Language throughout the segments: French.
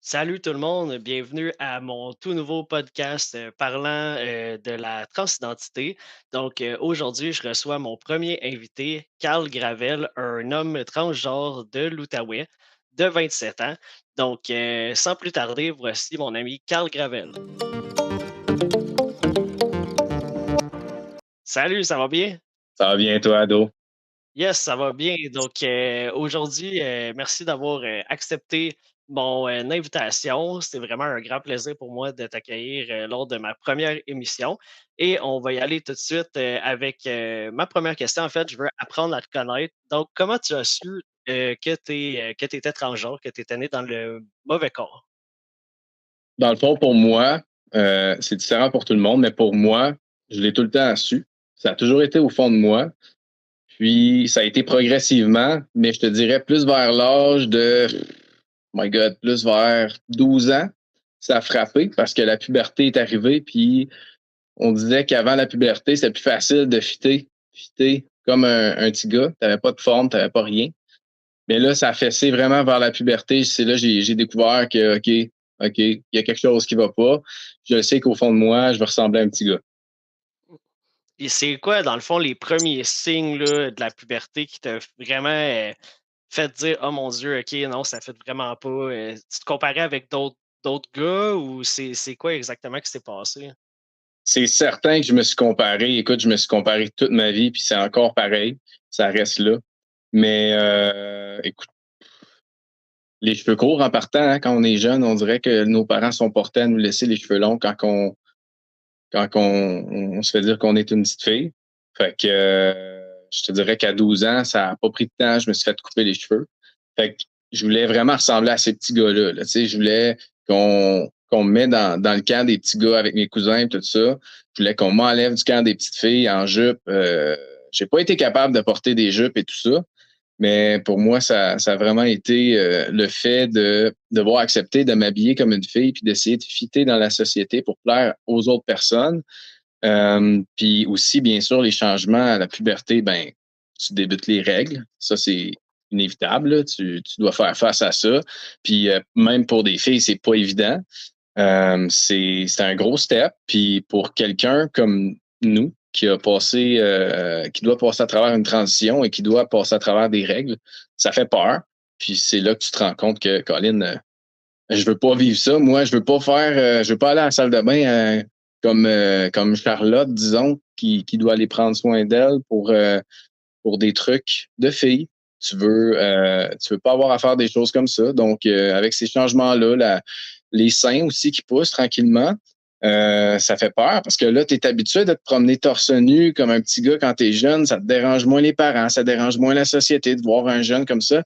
Salut tout le monde, bienvenue à mon tout nouveau podcast parlant de la transidentité. Aujourd'hui, je reçois mon premier invité, Carl Gravel, un homme transgenre de l'Outaouais de 27 ans. Sans plus tarder, voici mon ami Carl Gravel. Salut, ça va bien? Ça va bien, toi, ado? Yes, ça va bien. Aujourd'hui, merci d'avoir accepté mon invitation. C'est vraiment un grand plaisir pour moi de t'accueillir lors de ma première émission. Et on va y aller tout de suite avec ma première question. En fait, je veux apprendre à te connaître. Donc, comment tu as su que tu étais transgenre, que tu étais né dans le mauvais corps? Dans le fond, pour moi, c'est différent pour tout le monde, mais pour moi, je l'ai tout le temps su. Ça a toujours été au fond de moi. Puis, ça a été progressivement, mais je te dirais plus vers l'âge de, oh my God, plus vers 12 ans, ça a frappé parce que la puberté est arrivée. Puis, on disait qu'avant la puberté, c'était plus facile de fitter comme un petit gars. T'avais pas de forme, t'avais pas rien. Mais là, ça a fessé vraiment vers la puberté. C'est là que j'ai découvert que, OK, il y a quelque chose qui va pas. Je sais qu'au fond de moi, je vais ressembler à un petit gars. Et c'est quoi, dans le fond, les premiers signes là, de la puberté qui t'a vraiment fait dire: «Oh mon Dieu, OK, non, ça fait vraiment pas», tu te comparais avec d'autres gars ou c'est quoi exactement qui s'est passé? C'est certain que je me suis comparé. Écoute, je me suis comparé toute ma vie, puis c'est encore pareil. Ça reste là. Mais écoute, les cheveux courts en partant, hein, quand on est jeune, on dirait que nos parents sont portés à nous laisser les cheveux longs quand on se fait dire qu'on est une petite fille. Fait que je te dirais qu'à 12 ans, ça n'a pas pris de temps, je me suis fait couper les cheveux. Fait que je voulais vraiment ressembler à ces petits gars-là. Là. Tu sais, je voulais qu'on me mette dans le camp des petits gars avec mes cousins et tout ça. Je voulais qu'on m'enlève du camp des petites filles en jupe. J'ai pas été capable de porter des jupes et tout ça. Mais pour moi, ça a vraiment été le fait de devoir accepter de m'habiller comme une fille puis d'essayer de fitter dans la société pour plaire aux autres personnes. Puis aussi, bien sûr, les changements à la puberté, ben, tu débutes les règles. Ça, c'est inévitable. Là. Tu dois faire face à ça. Puis même pour des filles, c'est pas évident. C'est un gros step. Puis pour quelqu'un comme nous, qui doit passer à travers une transition et qui doit passer à travers des règles, ça fait peur. Puis c'est là que tu te rends compte que, Colin, je veux pas vivre ça. Moi, je veux pas aller à la salle de bain comme Charlotte, disons, qui doit aller prendre soin d'elle pour des trucs de filles. Tu veux pas avoir à faire des choses comme ça. Donc, avec ces changements-là, les seins aussi qui poussent tranquillement, ça fait peur parce que là, tu es habitué de te promener torse nu comme un petit gars quand tu es jeune. Ça te dérange moins les parents, ça dérange moins la société de voir un jeune comme ça.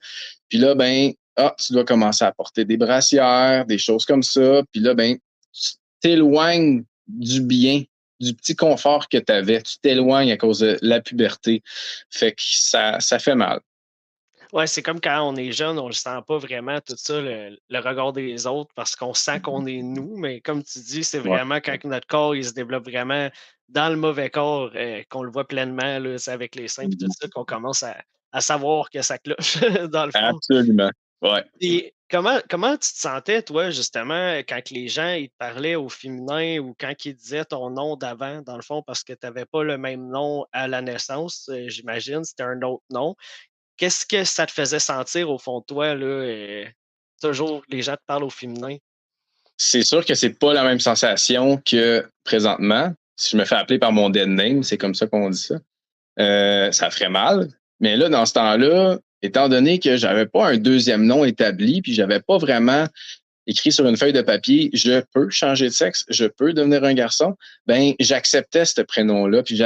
Puis là, ben, tu dois commencer à porter des brassières, des choses comme ça. Puis là, ben, tu t'éloignes du bien, du petit confort que tu avais. Tu t'éloignes à cause de la puberté. Fait que ça fait mal. Ouais, c'est comme quand on est jeune, on le sent pas vraiment tout ça, le regard des autres parce qu'on sent qu'on est nous, mais comme tu dis, c'est Ouais. vraiment quand notre corps, il se développe vraiment dans le mauvais corps, qu'on le voit pleinement là, tu sais, avec les seins et tout ça, qu'on commence à savoir que ça cloche dans le fond. Absolument. Ouais. Et comment tu te sentais, toi, justement, quand que les gens ils te parlaient au féminin ou quand ils disaient ton nom d'avant, dans le fond, parce que tu avais pas le même nom à la naissance, j'imagine, c'était un autre nom. Qu'est-ce que ça te faisait sentir au fond de toi, là, toujours les gens te parlent au féminin? C'est sûr que c'est pas la même sensation que présentement. Si je me fais appeler par mon dead name, c'est comme ça qu'on dit ça. Ça ferait mal. Mais là, dans ce temps-là, étant donné que j'avais pas un deuxième nom établi, puis j'avais pas vraiment écrit sur une feuille de papier, je peux changer de sexe, je peux devenir un garçon, ben j'acceptais ce prénom-là, puis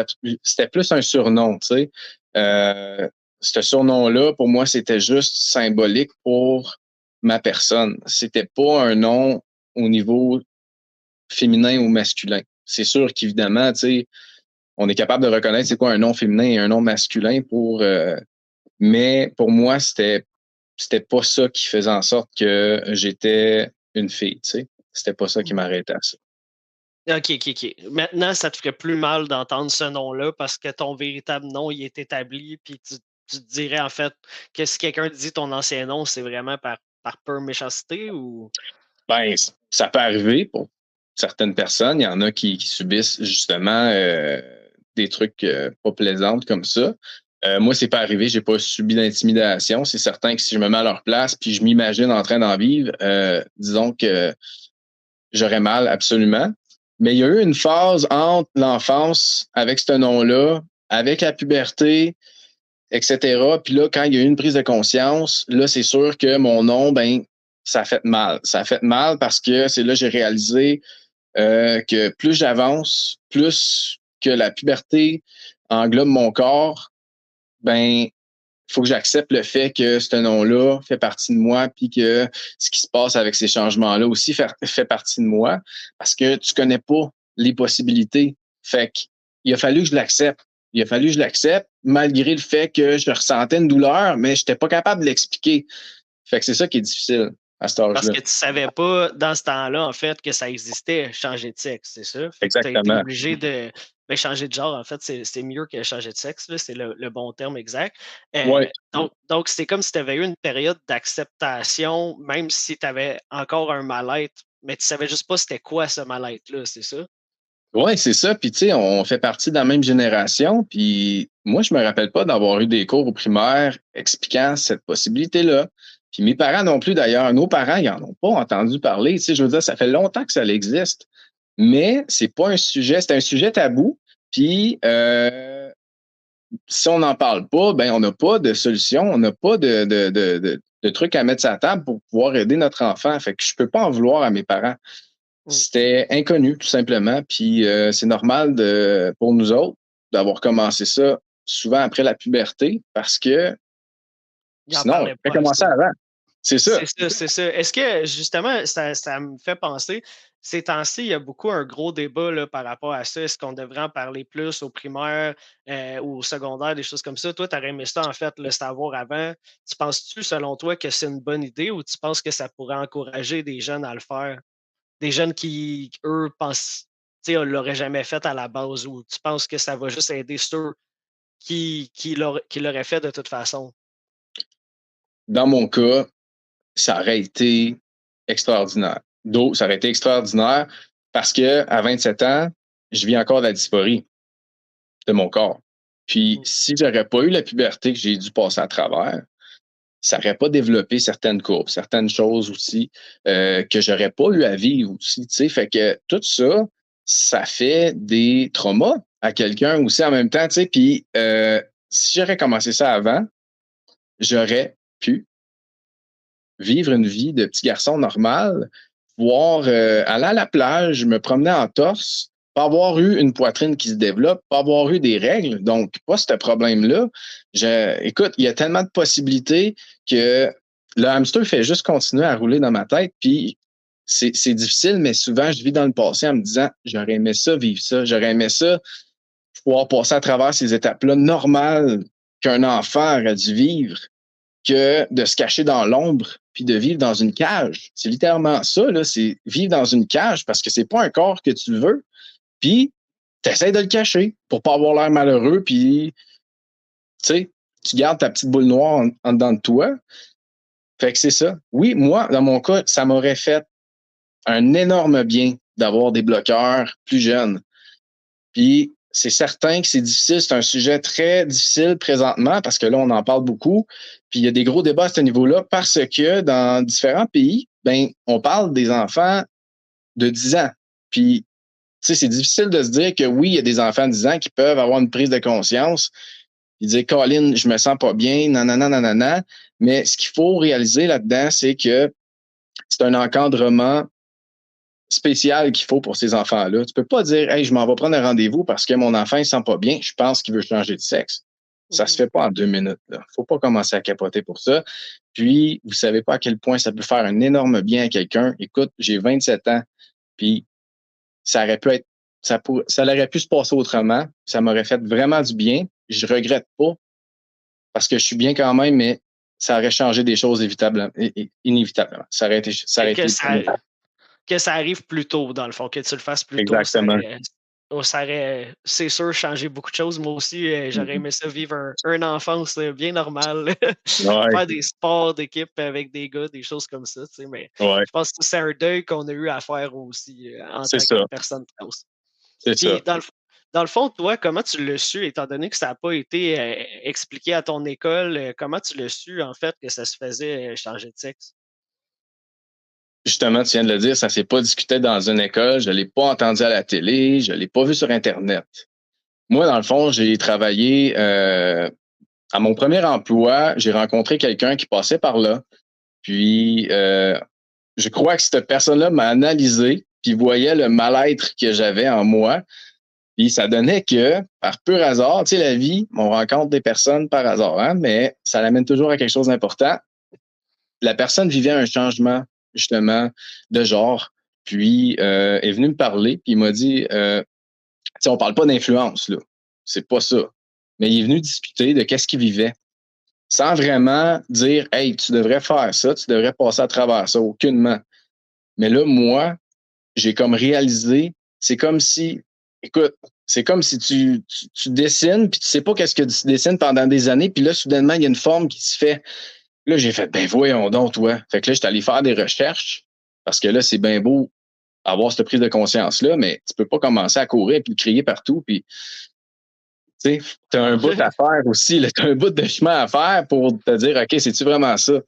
c'était plus un surnom, tu sais. Ce surnom-là, pour moi, c'était juste symbolique pour ma personne. C'était pas un nom au niveau féminin ou masculin. C'est sûr qu'évidemment, tu sais, on est capable de reconnaître c'est quoi un nom féminin et un nom masculin mais pour moi, c'était pas ça qui faisait en sorte que j'étais une fille, tu sais. C'était pas ça qui Mmh. m'arrêtait à ça. OK, OK, OK. Maintenant, ça te ferait plus mal d'entendre ce nom-là parce que ton véritable nom, il est établi, puis tu te dirais, en fait, que si quelqu'un dit ton ancien nom, c'est vraiment par pure méchanceté ou? Ben, ça peut arriver pour certaines personnes. Il y en a qui subissent justement des trucs pas plaisants comme ça. Moi, c'est pas arrivé. J'ai pas subi d'intimidation. C'est certain que si je me mets à leur place puis je m'imagine en train d'en vivre, disons que j'aurais mal absolument. Mais il y a eu une phase entre l'enfance avec ce nom-là, avec la puberté, etc. Puis là, quand il y a eu une prise de conscience, là, c'est sûr que mon nom, ben, ça a fait mal. Ça a fait mal parce que c'est là que j'ai réalisé que plus j'avance, plus que la puberté englobe mon corps, ben, il faut que j'accepte le fait que ce nom-là fait partie de moi, puis que ce qui se passe avec ces changements-là aussi fait partie de moi, parce que tu connais pas les possibilités. Fait qu'il a fallu que je l'accepte. Il a fallu que je l'accepte, malgré le fait que je ressentais une douleur, mais je n'étais pas capable de l'expliquer. Fait que c'est ça qui est difficile à cet Parce âge-là. que tu savais pas, dans ce temps-là, en fait, que ça existait, changer de sexe, c'est ça? Fait que tu as été Exactement. obligé de changer de genre, en fait, c'est mieux que changer de sexe, là, c'est le bon terme exact. Ouais. Donc c'est comme si tu avais eu une période d'acceptation, même si tu avais encore un mal-être, mais tu savais juste pas c'était quoi ce mal-être-là, c'est ça? Ouais, c'est ça. Puis, tu sais, on fait partie de la même génération. Puis, moi, je me rappelle pas d'avoir eu des cours au primaire expliquant cette possibilité-là. Puis, mes parents non plus, d'ailleurs. Nos parents, ils en ont pas entendu parler. Tu sais, je veux dire, ça fait longtemps que ça existe. Mais c'est pas un sujet, c'est un sujet tabou. Puis, si on n'en parle pas, ben, on n'a pas de solution, on n'a pas de trucs à mettre sur la table pour pouvoir aider notre enfant. Fait que je peux pas en vouloir à mes parents. Mmh. C'était inconnu, tout simplement. Puis c'est normal pour nous autres d'avoir commencé ça souvent après la puberté parce que Ils en sinon, on parlaient aurait pas commencé assez. avant. C'est ça. C'est ça, c'est ça. Est-ce que justement, ça me fait penser, ces temps-ci, il y a beaucoup un gros débat là, par rapport à ça. Est-ce qu'on devrait en parler plus au primaire ou au secondaire, des choses comme ça? Toi, tu aurais aimé ça, en fait, le savoir avant. Tu penses-tu, selon toi, que c'est une bonne idée ou tu penses que ça pourrait encourager des jeunes à le faire? Des jeunes qui, eux, pensent, tu sais, on l'auraient jamais fait à la base ou tu penses que ça va juste aider ceux qui l'auraient fait de toute façon? Dans mon cas, ça aurait été extraordinaire. Ça aurait été extraordinaire parce que à 27 ans, je vis encore la dysphorie de mon corps. Puis Mm. si j'aurais pas eu la puberté que j'ai dû passer à travers, ça n'aurait pas développé certaines courbes, certaines choses aussi que j'aurais pas eu à vivre aussi. Tu sais, fait que tout ça, ça fait des traumas à quelqu'un aussi en même temps. Tu sais, puis si j'aurais commencé ça avant, j'aurais pu vivre une vie de petit garçon normal, pouvoir aller à la plage, me promener en torse, pas avoir eu une poitrine qui se développe, pas avoir eu des règles, donc pas ce problème-là. Écoute, il y a tellement de possibilités que le hamster fait juste continuer à rouler dans ma tête, puis c'est difficile, mais souvent, je vis dans le passé en me disant, j'aurais aimé ça, vivre ça, j'aurais aimé ça, pouvoir passer à travers ces étapes-là normales qu'un enfant aurait dû vivre que de se cacher dans l'ombre puis de vivre dans une cage. C'est littéralement ça, là, c'est vivre dans une cage parce que c'est pas un corps que tu veux, puis tu essaies de le cacher pour pas avoir l'air malheureux, puis tu sais, tu gardes ta petite boule noire en dedans de toi. Fait que c'est ça. Oui, moi, dans mon cas, ça m'aurait fait un énorme bien d'avoir des bloqueurs plus jeunes. Puis c'est certain que c'est difficile, c'est un sujet très difficile présentement parce que là, on en parle beaucoup. Puis il y a des gros débats à ce niveau-là parce que dans différents pays, ben, on parle des enfants de 10 ans. Puis, tu sais, c'est difficile de se dire que oui, il y a des enfants de 10 ans qui peuvent avoir une prise de conscience et dire, Colin, je me sens pas bien, nanana, nanana. Mais ce qu'il faut réaliser là-dedans, c'est que c'est un encadrement spécial qu'il faut pour ces enfants-là. Tu peux pas dire, hey, je m'en vais prendre un rendez-vous parce que mon enfant ne sent pas bien, je pense qu'il veut changer de sexe. Ça se Mhm. fait pas en 2 minutes. Il faut pas commencer à capoter pour ça. Puis, vous savez pas à quel point ça peut faire un énorme bien à quelqu'un. Écoute, j'ai 27 ans, puis ça aurait pu être, ça aurait pu se passer autrement. Ça m'aurait fait vraiment du bien. Je regrette pas parce que je suis bien quand même, mais ça aurait changé des choses inévitablement. Ça Fait aurait été que ça arrive plus tôt, dans le fond, que tu le fasses plus tôt, ça exactement. aurait. ça aurait, c'est sûr, changé beaucoup de choses. Moi aussi, j'aurais Mhm. aimé ça vivre une enfance bien normale, Ouais, faire des sports d'équipe avec des gars, des choses comme ça, tu sais. Mais ouais, je pense que c'est un deuil qu'on a eu à faire aussi en c'est tant que ça, personne trans. c'est Puis, ça. dans le fond, toi, comment tu l'as su, étant donné que ça n'a pas été expliqué à ton école, comment tu l'as su, en fait, que ça se faisait changer de sexe? Justement, tu viens de le dire, ça s'est pas discuté dans une école, je l'ai pas entendu à la télé, je l'ai pas vu sur Internet. Moi, dans le fond, j'ai travaillé à mon premier emploi, j'ai rencontré quelqu'un qui passait par là. Puis, je crois que cette personne-là m'a analysé, puis voyait le mal-être que j'avais en moi. Puis, ça donnait que, par pur hasard, tu sais, la vie, on rencontre des personnes par hasard, hein, mais ça l'amène toujours à quelque chose d'important. La personne vivait un changement, justement, de genre. Puis, est venu me parler, puis il m'a dit, tu sais, on parle pas d'influence, là. C'est pas ça. Mais il est venu discuter de qu'est-ce qu'il vivait sans vraiment dire, hey, tu devrais faire ça, tu devrais passer à travers ça, aucunement. Mais là, moi, j'ai comme réalisé, c'est comme si, écoute, c'est comme si tu dessines, puis tu sais pas qu'est-ce que tu dessines pendant des années, puis là, soudainement, il y a une forme qui se fait. Là, j'ai fait, ben voyons donc, toi. Fait que là, j'étais allé faire des recherches, parce que là, c'est bien beau avoir cette prise de conscience-là, mais tu peux pas commencer à courir puis crier partout, puis tu sais, tu as un Non. bout à faire aussi, tu as un bout de chemin à faire pour te dire, OK, c'est-tu vraiment ça?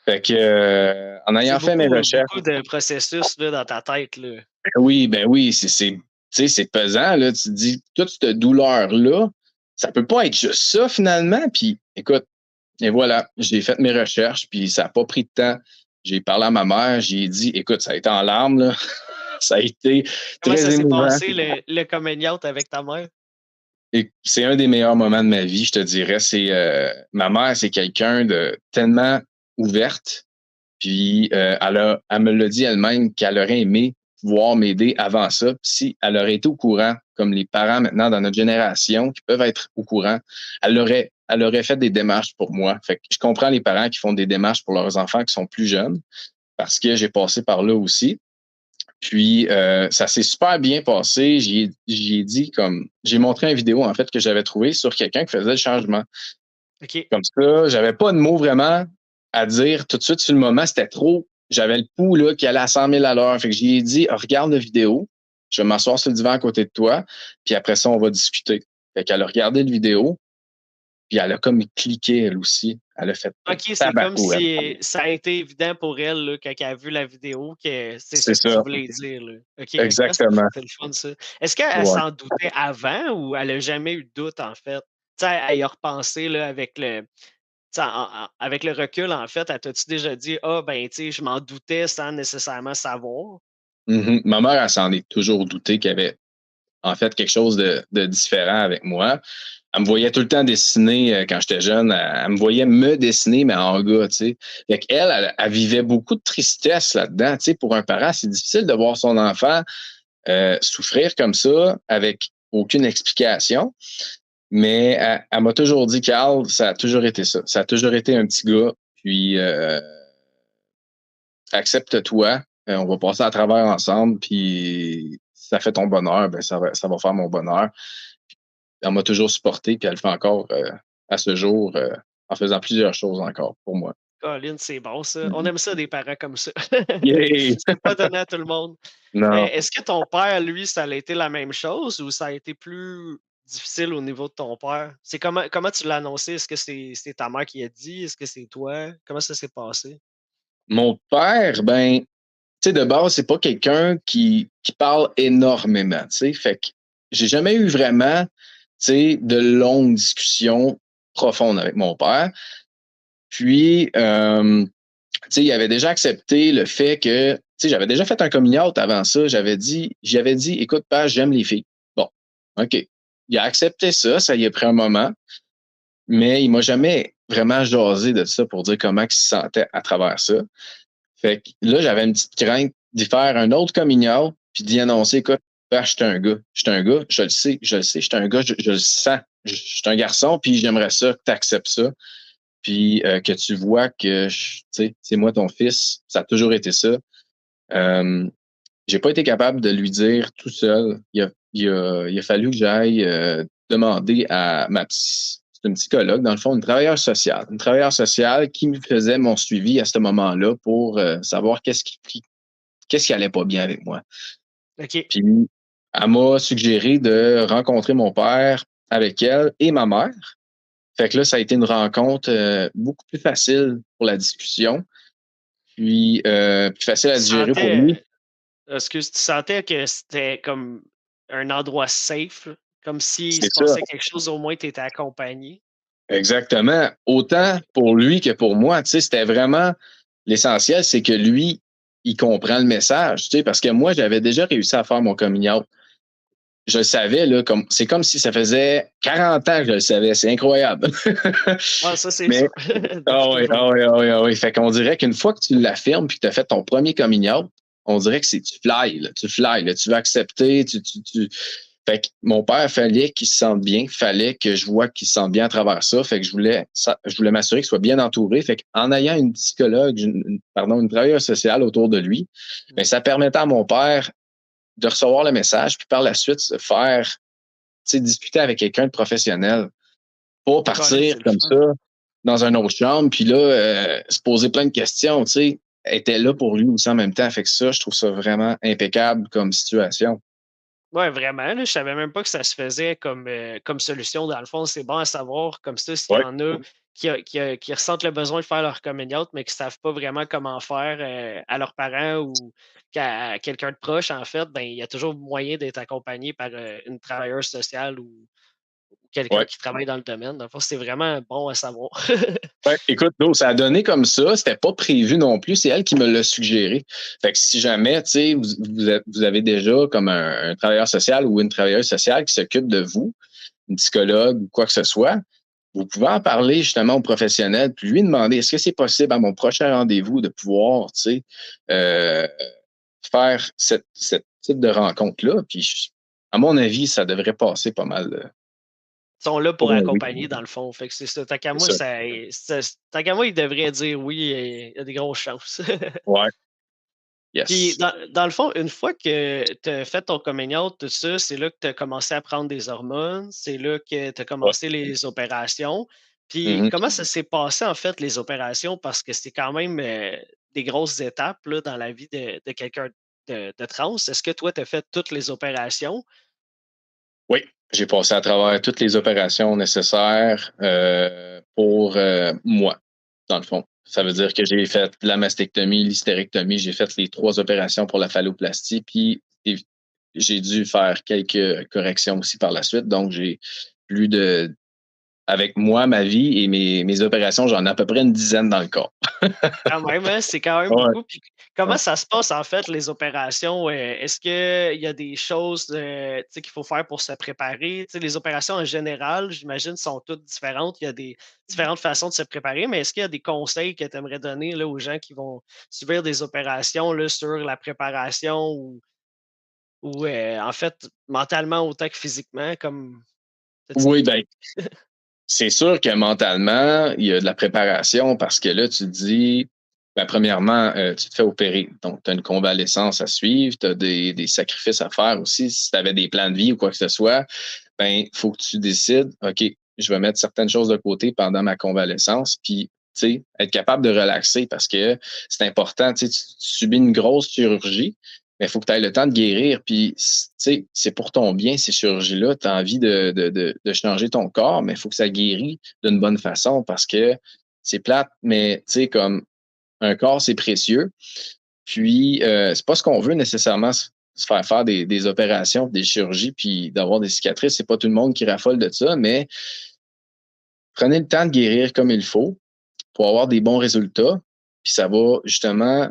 Fait que, en C'est ayant fait mes recherches, beaucoup de processus là, dans ta tête, là. ben oui, tu sais, c'est pesant, là. Tu te dis, toute cette douleur-là, ça peut pas être juste ça, finalement. Puis, écoute, et voilà, j'ai fait mes recherches, puis ça n'a pas pris de temps. J'ai parlé à ma mère, j'ai dit, écoute, ça a été en larmes, là. Ça a été Comment ça très s'est émouvant. passé le coming out avec ta mère? Et c'est un des meilleurs moments de ma vie, je te dirais. C'est ma mère, c'est quelqu'un de tellement ouverte. Puis elle me l'a dit elle-même qu'elle aurait aimé pouvoir m'aider avant ça. Puis si elle aurait été au courant, comme les parents maintenant dans notre génération qui peuvent être au courant, elle aurait fait des démarches pour moi. Fait que je comprends les parents qui font des démarches pour leurs enfants qui sont plus jeunes parce que j'ai passé par là aussi. Puis ça s'est super bien passé. J'ai dit comme j'ai montré une vidéo en fait que j'avais trouvée sur quelqu'un qui faisait le changement. OK. Comme ça, j'avais pas de mots vraiment à dire tout de suite sur le moment. C'était trop. J'avais le pouls là, qui allait à 100 000 à l'heure. Fait que j'ai dit, regarde la vidéo. Je vais m'asseoir sur le divan à côté de toi. Puis après ça, on va discuter. Fait qu'elle a regardé la vidéo. Puis elle a comme cliqué, elle aussi. Elle a fait OK, c'est comme tabaco, elle. si ça a été évident pour elle, là, quand elle a vu la vidéo, que c'est C'est ça que tu ça. voulais dire, là. OK. Ah, Exactement. c'est le fun, ça. Est-ce qu'elle Ouais. s'en doutait avant ou elle a jamais eu de doute, en fait? Tu sais, elle y a repensé, là, avec le tu sais, avec le recul, en fait, elle t'a-tu déjà dit: «Ah, ben, tu sais, je m'en doutais sans nécessairement savoir»? Ma mère, elle s'en est toujours doutée qu'il y avait en fait quelque chose de différent avec moi. Elle me voyait tout le temps dessiner quand j'étais jeune. Elle me voyait me dessiner, mais en gars, tu sais. Fait qu'elle, elle vivait beaucoup de tristesse là-dedans. Tu sais, pour un parent, c'est difficile de voir son enfant souffrir comme ça avec aucune explication. Mais elle m'a toujours dit, Carl, ça a toujours été ça. Ça a toujours été un petit gars. Puis accepte-toi. On va passer à travers ensemble. Puis si ça fait ton bonheur, ben ça va faire mon bonheur. Elle m'a toujours supporté, puis elle le fait encore à ce jour en faisant plusieurs choses encore pour moi. Colin, c'est bon ça. On Mhm. aime ça des parents comme ça. Yay! C'est pas donné à tout le monde. Non. Est-ce que ton père, lui, ça a été la même chose ou ça a été plus difficile au niveau de ton père? C'est comment tu l'as annoncé? Est-ce que c'est ta mère qui a dit? Est-ce que c'est toi? Comment ça s'est passé? Mon père, ben, tu sais, de base, c'est pas quelqu'un qui parle énormément, tu sais. Fait que j'ai jamais eu vraiment, tu sais, de longues discussions profondes avec mon père. Puis, tu sais, il avait déjà accepté le fait que, tu sais, j'avais déjà fait un coming out avant ça. J'avais dit, écoute, père, j'aime les filles. Bon, OK. Il a accepté ça, ça y a pris un moment, mais il m'a jamais vraiment jasé de ça pour dire comment il se sentait à travers ça. Fait que là, j'avais une petite crainte d'y faire un autre coming out, puis d'y annoncer, écoute, père, je suis un gars. Je suis un gars, je le sais, je suis un gars, je le sens. Je suis un garçon, puis j'aimerais ça que tu acceptes ça puis que tu vois que c'est moi ton fils, ça a toujours été ça. Euh, j'ai pas été capable de lui dire tout seul. il a fallu que j'aille demander à c'est une psychologue, dans le fond, une travailleuse sociale qui me faisait mon suivi à ce moment-là pour savoir qu'est-ce qui allait pas bien avec moi. OK. Puis, elle m'a suggéré de rencontrer mon père avec elle et ma mère. Fait que là, ça a été une rencontre beaucoup plus facile pour la discussion, puis plus facile Tu à digérer pour lui. sentais, excuse, tu sentais que c'était comme un endroit safe, là? Comme s'il C'est se ça, passait quelque chose, au moins tu étais accompagné? exactement. Autant pour lui que pour moi, tu sais, c'était vraiment l'essentiel, c'est que lui, il comprend le message, tu sais, parce que moi, j'avais déjà réussi à faire mon coming out. Je le savais, là, c'est comme si ça faisait 40 ans que je le savais. C'est incroyable. Ah, ça, c'est Mais sûr, depuis ah oui, toujours. ah oui, ah oui, ah oui. Fait qu'on dirait qu'une fois que tu l'affirmes puis que tu as fait ton premier coming out, on dirait que tu fly, là, tu vas accepter, Fait que mon père, fallait qu'il se sente bien, fallait que je vois qu'il se sente bien à travers ça. Fait que je voulais m'assurer qu'il soit bien entouré. Fait qu'en ayant une psychologue, une travailleuse sociale autour de lui, ben, Mmh. ça permettait à mon père de recevoir le message, puis par la suite, se faire, discuter avec quelqu'un de professionnel. Pas Colin, partir c'est le comme fun. ça dans une autre chambre, puis là, se poser plein de questions, tu sais. Elle était là pour lui aussi en même temps. Fait que ça, je trouve ça vraiment impeccable comme situation. Ouais, vraiment, là, je savais même pas que ça se faisait comme solution. Dans le fond, c'est bon à savoir comme ça s'il y Ouais. en a qui ressentent le besoin de faire leur coming out, mais qui savent pas vraiment comment faire, à leurs parents ou qu'à quelqu'un de proche, en fait, ben, il y a toujours moyen d'être accompagné par, une travailleuse sociale ou quelqu'un Ouais. qui travaille dans le domaine. Dans le fond, c'est vraiment bon à savoir. Ouais, écoute, non, ça a donné comme ça. C'était pas prévu non plus. C'est elle qui me l'a suggéré. Fait que si jamais, tu sais, vous avez déjà comme un travailleur social ou une travailleuse sociale qui s'occupe de vous, une psychologue ou quoi que ce soit, vous pouvez en parler justement au professionnel, puis lui demander est-ce que c'est possible à mon prochain rendez-vous de pouvoir, tu sais, euh, faire cette type de rencontre-là. Puis, à mon avis, ça devrait passer pas mal. Ils sont là pour Pour un oui, accompagner, dans le fond. Fait que c'est ça. Tant qu'à c'est moi, ça. tant qu'à moi, il devrait dire oui et il y a des grosses chances. Ouais, Puis yes. dans le fond, une fois que tu as fait ton coming out, tout ça, c'est là que tu as commencé à prendre des hormones, c'est là que tu as Ouais. commencé les opérations. Puis Mhm. comment ça s'est passé, en fait, les opérations? Parce que c'est quand même, des grosses étapes, là, dans la vie de quelqu'un de trans. Est-ce que toi, tu as fait toutes les opérations? Oui, j'ai passé à travers toutes les opérations nécessaires pour moi, dans le fond. Ça veut OK. dire que j'ai fait la mastectomie, l'hystérectomie, j'ai fait les 3 opérations pour la phalloplastie, puis j'ai dû faire quelques corrections aussi par la suite. Donc, j'ai plus de avec moi, ma vie et mes opérations, j'en ai à peu près une dizaine dans le corps. Quand même, hein, c'est quand même Ouais, beaucoup. Puis comment ouais. ça se passe, en fait, les opérations? Est-ce qu'il y a des choses, tu sais, qu'il faut faire pour se préparer? Tu sais, les opérations en général, j'imagine, sont toutes différentes. Il y a des différentes façons de se préparer, mais est-ce qu'il y a des conseils que tu aimerais donner là, aux gens qui vont subir des opérations là, sur la préparation ou en fait, mentalement autant que physiquement, comme as-tu Oui, des ben, trucs? c'est sûr que mentalement, il y a de la préparation parce que là, tu te dis, ben, premièrement, tu te fais opérer. Donc, tu as une convalescence à suivre, tu as des sacrifices à faire aussi. Si tu avais des plans de vie ou quoi que ce soit, ben, il faut que tu décides, OK, je vais mettre certaines choses de côté pendant ma convalescence, puis, tu sais, être capable de relaxer parce que c'est important. Tu sais, tu subis une grosse chirurgie, mais il faut que tu aies le temps de guérir. Puis, tu sais, c'est pour ton bien, ces chirurgies-là. Tu as envie de changer ton corps, mais il faut que ça guérit d'une bonne façon parce que c'est plate, mais tu sais, comme un corps, c'est précieux. Puis, c'est pas ce qu'on veut nécessairement se faire des opérations, des chirurgies, puis d'avoir des cicatrices. C'est pas tout le monde qui raffole de ça, mais prenez le temps de guérir comme il faut pour avoir des bons résultats. Puis ça va justement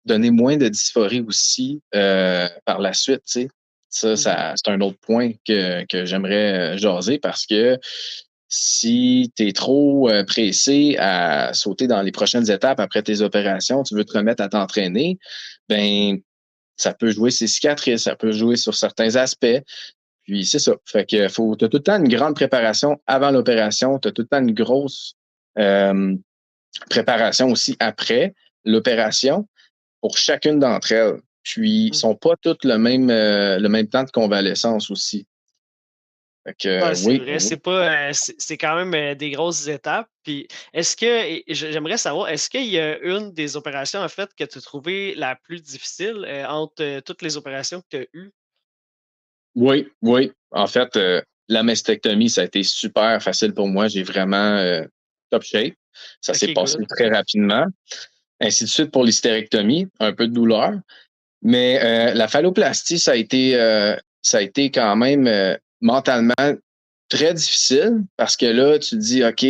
donner moins de dysphorie aussi par la suite. Tu sais. Mmh. C'est un autre point que j'aimerais jaser parce que si tu es trop pressé à sauter dans les prochaines étapes après tes opérations, tu veux te remettre à t'entraîner, ben ça peut jouer ses cicatrices, ça peut jouer sur certains aspects. Puis c'est ça. Fait que t'as tout le temps une grande préparation avant l'opération, tu as tout le temps une grosse euh, préparation aussi après l'opération pour chacune d'entre elles. puis ils Mmh. sont pas tous le même temps de convalescence aussi. Fait que Ouais, c'est oui, vrai, oui. c'est pas, c'est quand même, des grosses étapes. Puis est-ce que et j'aimerais savoir, est-ce qu'il y a une des opérations, en fait, que tu as trouvé la plus difficile, entre, toutes les opérations que tu as eues? Oui, oui. En fait, la mastectomie, ça a été super facile pour moi. J'ai vraiment top shape. Ça s'est OK, passé good. très rapidement. Ainsi de suite pour l'hystérectomie, un peu de douleur. Mais la phalloplastie, ça a été quand même mentalement très difficile parce que là, tu te dis, OK,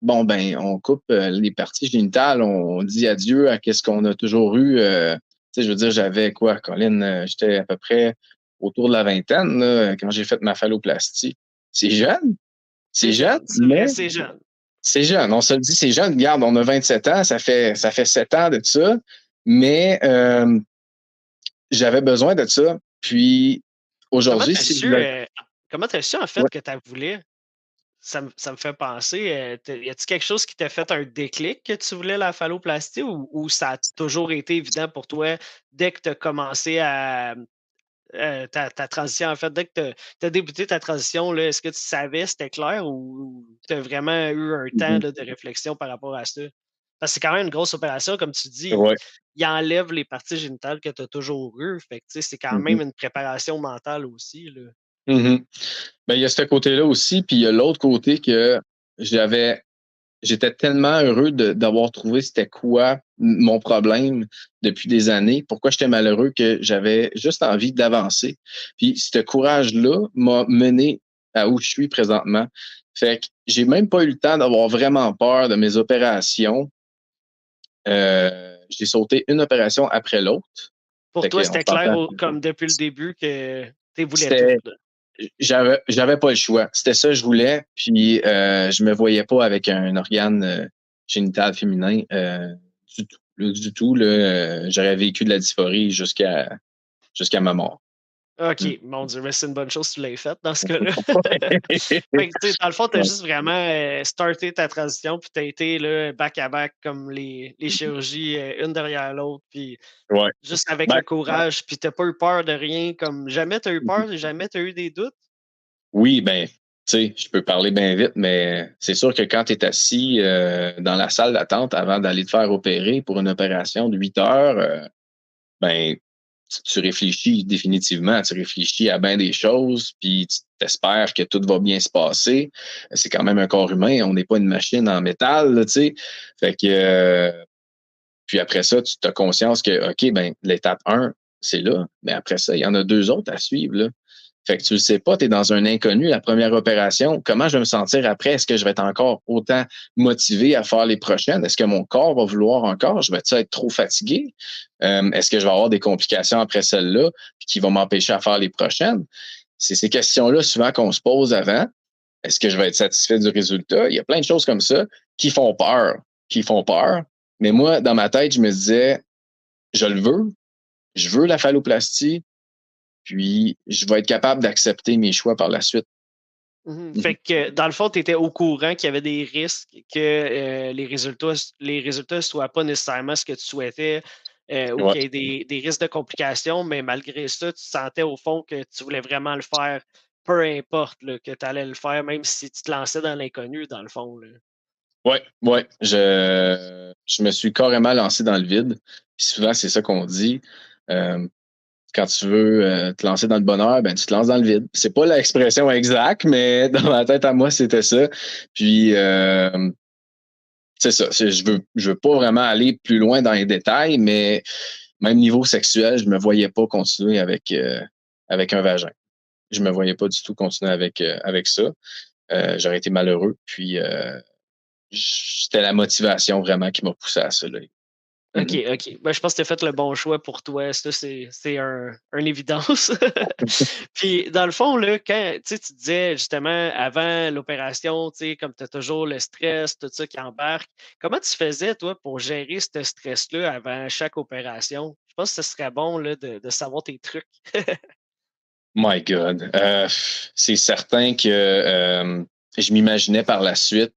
bon, ben, on coupe les parties génitales, on dit adieu à qu'est-ce qu'on a toujours eu. Tu sais, je veux dire, j'avais quoi, Colin? J'étais à peu près autour de la vingtaine là, quand j'ai fait ma phalloplastie. C'est jeune, C'est vrai, mais c'est jeune. c'est jeune. On se le dit, c'est jeune. Regarde, on a 27 ans, ça fait 7 ans de ça. Mais j'avais besoin de ça. Puis Comment aujourd'hui, tu as si su, vous avez... comment tu as su, en fait, Ouais. que tu voulais? Ça me fait penser, y a-t-il quelque chose qui t'a fait un déclic que tu voulais la phalloplastie ou ça a toujours été évident pour toi dès que tu as commencé à, ta transition, en fait, dès que tu as débuté ta transition, là, est-ce que tu savais, c'était clair ou tu as vraiment eu un temps, Mhm. là, de réflexion par rapport à ça? Parce que c'est quand même une grosse opération, comme tu dis, Ouais. il enlève les parties génitales que tu as toujours eues, fait que, tu sais, c'est quand Mhm. même une préparation mentale aussi, là. Mhm. Ben, il y a ce côté-là aussi, puis il y a l'autre côté que j'avais j'étais tellement heureux d'avoir trouvé c'était quoi mon problème depuis des années, pourquoi j'étais malheureux que j'avais juste envie d'avancer. Puis ce courage-là m'a mené à où je suis présentement. Fait que j'ai même pas eu le temps d'avoir vraiment peur de mes opérations. J'ai sauté une opération après l'autre. Pour Fait toi, qu'on c'était clair s'entend. comme depuis le début que tu voulais C'était toutes, là? j'avais pas le choix. C'était ça que je voulais. Puis je me voyais pas avec un organe génital féminin du tout. Là, du tout. Là, j'aurais vécu de la dysphorie jusqu'à ma mort. OK, Mm. mon Dieu, mais c'est une bonne chose que tu l'aies faite dans ce cas-là. Fait que, tu sais, dans le fond, tu as juste vraiment, starté ta transition, puis tu as été là, back à back comme les chirurgies, une derrière l'autre, puis Ouais. juste avec Ben, le courage, puis tu pas eu peur de rien, comme jamais tu as eu peur, jamais tu as eu des doutes? oui, ben, tu sais, je peux parler bien vite, mais c'est sûr que quand tu es assis dans la salle d'attente avant d'aller te faire opérer pour une opération de 8 heures, ben, tu réfléchis définitivement, tu réfléchis à bien des choses, puis tu t'espères que tout va bien se passer. C'est quand même un corps humain, on n'est pas une machine en métal, là, tu sais. Fait que, puis après ça, tu as conscience que, OK, ben, l'étape 1, c'est là, mais après ça, il y en a 2 autres à suivre, là. Fait que tu le sais pas, tu es dans un inconnu, la première opération. Comment je vais me sentir après? Est-ce que je vais être encore autant motivé à faire les prochaines? Est-ce que mon corps va vouloir encore? Je vais-tu être trop fatigué? Est-ce que je vais avoir des complications après celle-là qui vont m'empêcher à faire les prochaines? C'est ces questions-là souvent qu'on se pose avant. Est-ce que je vais être satisfait du résultat? Il y a plein de choses comme ça qui font peur, qui font peur. Mais moi, dans ma tête, je me disais, je le veux, je veux la phalloplastie, puis je vais être capable d'accepter mes choix par la suite. Mmh. Fait Mhm. que, dans le fond, tu étais au courant qu'il y avait des risques que, les résultats soient pas nécessairement ce que tu souhaitais, ou Ouais. qu'il y ait des risques de complications, mais malgré ça, tu sentais au fond que tu voulais vraiment le faire, peu importe, là, que tu allais le faire, même si tu te lançais dans l'inconnu, dans le fond, là. Ouais, ouais. Je me suis carrément lancé dans le vide. Puis souvent, c'est ça qu'on dit. Euh, Quand tu veux te lancer dans le bonheur, ben tu te lances dans le vide. C'est pas l'expression exacte, mais dans ma tête à moi, c'était ça. Puis c'est ça. Je veux pas vraiment aller plus loin dans les détails, mais même niveau sexuel, je me voyais pas continuer avec un vagin. Je me voyais pas du tout continuer avec ça. J'aurais été malheureux. Puis c'était la motivation vraiment qui m'a poussé à ça. Là. OK, Mhm. OK. Ben, je pense que tu as fait le bon choix pour toi. Ça, c'est une évidence. Puis, dans le fond, là, quand tu disais justement avant l'opération, tu sais, comme tu as toujours le stress, tout ça qui embarque, comment tu faisais, toi, pour gérer ce stress-là avant chaque opération? Je pense que ce serait bon là, de savoir tes trucs. My God. C'est certain que je m'imaginais par la suite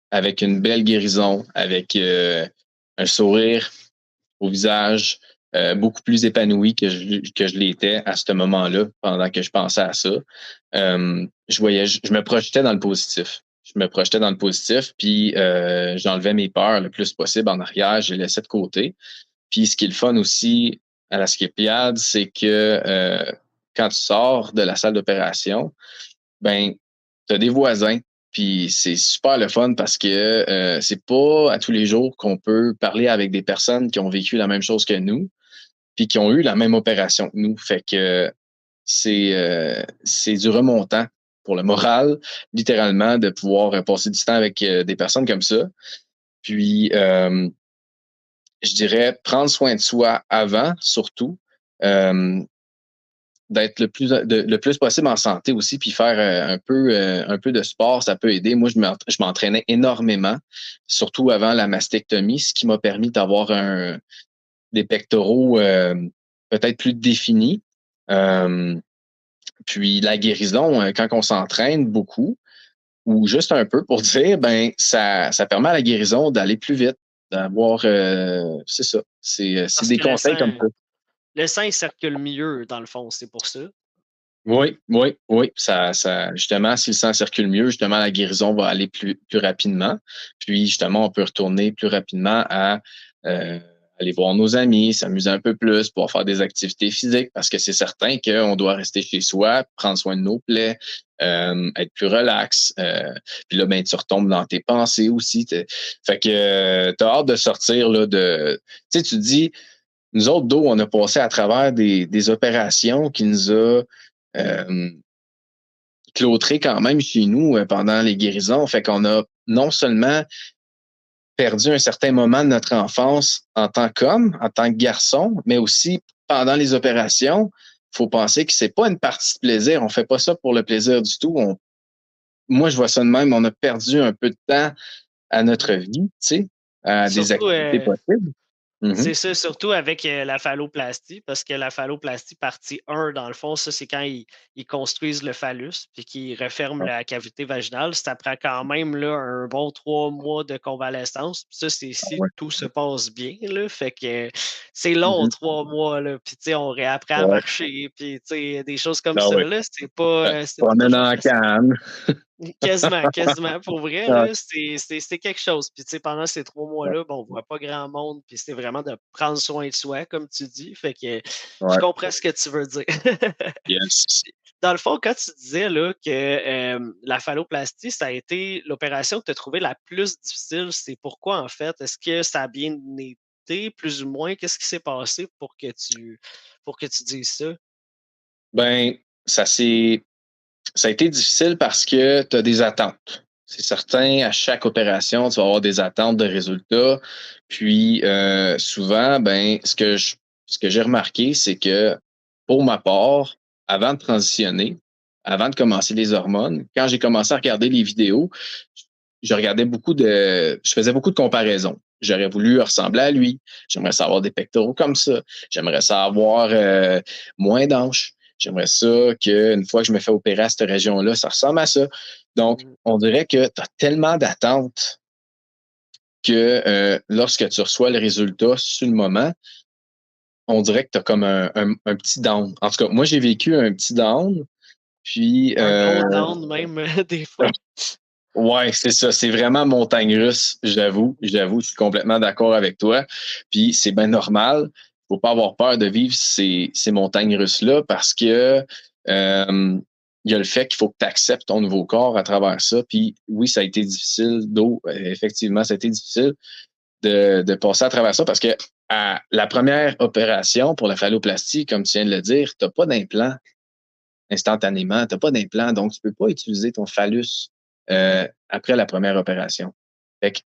avec une belle guérison, avec un sourire au visage, beaucoup plus épanoui que je l'étais à ce moment-là, pendant que je pensais à ça. Je me projetais dans le positif. Je me projetais dans le positif, puis j'enlevais mes peurs le plus possible en arrière, je les laissais de côté. Puis ce qui est le fun aussi à la skipyard, c'est que quand tu sors de la salle d'opération, ben, tu as des voisins, puis c'est super le fun parce que c'est pas à tous les jours qu'on peut parler avec des personnes qui ont vécu la même chose que nous, puis qui ont eu la même opération que nous. Fait que c'est du remontant pour le moral, littéralement, de pouvoir passer du temps avec des personnes comme ça. Puis, je dirais prendre soin de soi avant, surtout. D'être le plus possible en santé aussi, puis faire un peu de sport, ça peut aider. Moi, je m'entraînais énormément, surtout avant la mastectomie, ce qui m'a permis d'avoir des pectoraux peut-être plus définis. Puis la guérison, quand on s'entraîne beaucoup, ou juste un peu pour dire, ben ça permet à la guérison d'aller plus vite, d'avoir c'est ça. C'est Parce des que conseils comme ça. le sang, il circule mieux, dans le fond, c'est pour ça. Oui, oui, oui. Justement, si le sang circule mieux, justement, la guérison va aller plus rapidement. Puis, justement, on peut retourner plus rapidement à aller voir nos amis, s'amuser un peu plus, pouvoir faire des activités physiques, parce que c'est certain qu'on doit rester chez soi, prendre soin de nos plaies, être plus relax. Puis là, ben, tu retombes dans tes pensées aussi. Fait que tu as hâte de sortir là, de. Tu sais, tu dis, nous autres, d'eau, on a passé à travers des opérations qui nous a euh, clôtré quand même chez nous pendant les guérisons. Fait qu'on a non seulement perdu un certain moment de notre enfance en tant qu'homme, en tant que garçon, mais aussi pendant les opérations. Il faut penser que c'est pas une partie de plaisir. On fait pas ça pour le plaisir du tout. Moi, je vois ça de même. On a perdu un peu de temps à notre vie, tu sais, à des Surtout, activités possibles. Mhm. c'est ça, surtout avec la phalloplastie, parce que la phalloplastie partie 1, dans le fond, ça, c'est quand ils construisent le phallus puis qu'ils referment la cavité vaginale. Ça prend quand même là, un bon 3 mois de convalescence. Puis ça, c'est si Ouais. tout se passe bien. Là, fait que c'est long, Mhm. 3 mois. Là, puis tu sais, on réapprend à Ouais. marcher. Puis tu sais, des choses comme Ah ça. ouais. Là, c'est pas Promène toujours en facile. canne. Quasiment, quasiment. Pour vrai, Ouais. là, c'est quelque chose. Puis, tu sais, pendant ces 3 mois-là, bon, on voit pas grand monde, puis c'est vraiment de prendre soin de soi, comme tu dis. Fait que je Ouais. comprends ce que tu veux dire. Yes. Dans le fond, quand tu disais là, que la phalloplastie, ça a été l'opération que tu as trouvée la plus difficile, c'est pourquoi en fait? Est-ce que ça a bien été, plus ou moins? Qu'est-ce qui s'est passé pour que tu dises ça? Ben, ça a été difficile parce que tu as des attentes. C'est certain, à chaque opération, tu vas avoir des attentes de résultats. Puis souvent, ben, ce que j'ai remarqué, c'est que pour ma part, avant de transitionner, avant de commencer les hormones, quand j'ai commencé à regarder les vidéos, je faisais beaucoup de comparaisons. J'aurais voulu ressembler à lui. J'aimerais savoir des pectoraux comme ça. J'aimerais savoir moins d'hanches. J'aimerais ça qu'une fois que je me fais opérer à cette région-là, ça ressemble à ça. Donc, Mmh. on dirait que tu as tellement d'attentes que lorsque tu reçois le résultat sur le moment, on dirait que tu as comme un petit down. En tout cas, moi, j'ai vécu un petit down. Puis, Un gros down même, des fois. ouais, c'est ça. C'est vraiment montagne russe, j'avoue. J'avoue, je suis complètement d'accord avec toi. Puis c'est bien normal. Faut pas avoir peur de vivre ces montagnes russes-là parce que il y a le fait qu'il faut que tu acceptes ton nouveau corps à travers ça. Puis oui, ça a été difficile effectivement, ça a été difficile de passer à travers ça parce que à la première opération pour la phalloplastie, comme tu viens de le dire, tu n'as pas d'implant instantanément. Tu n'as pas d'implant, donc tu ne peux pas utiliser ton phallus après la première opération. Fait que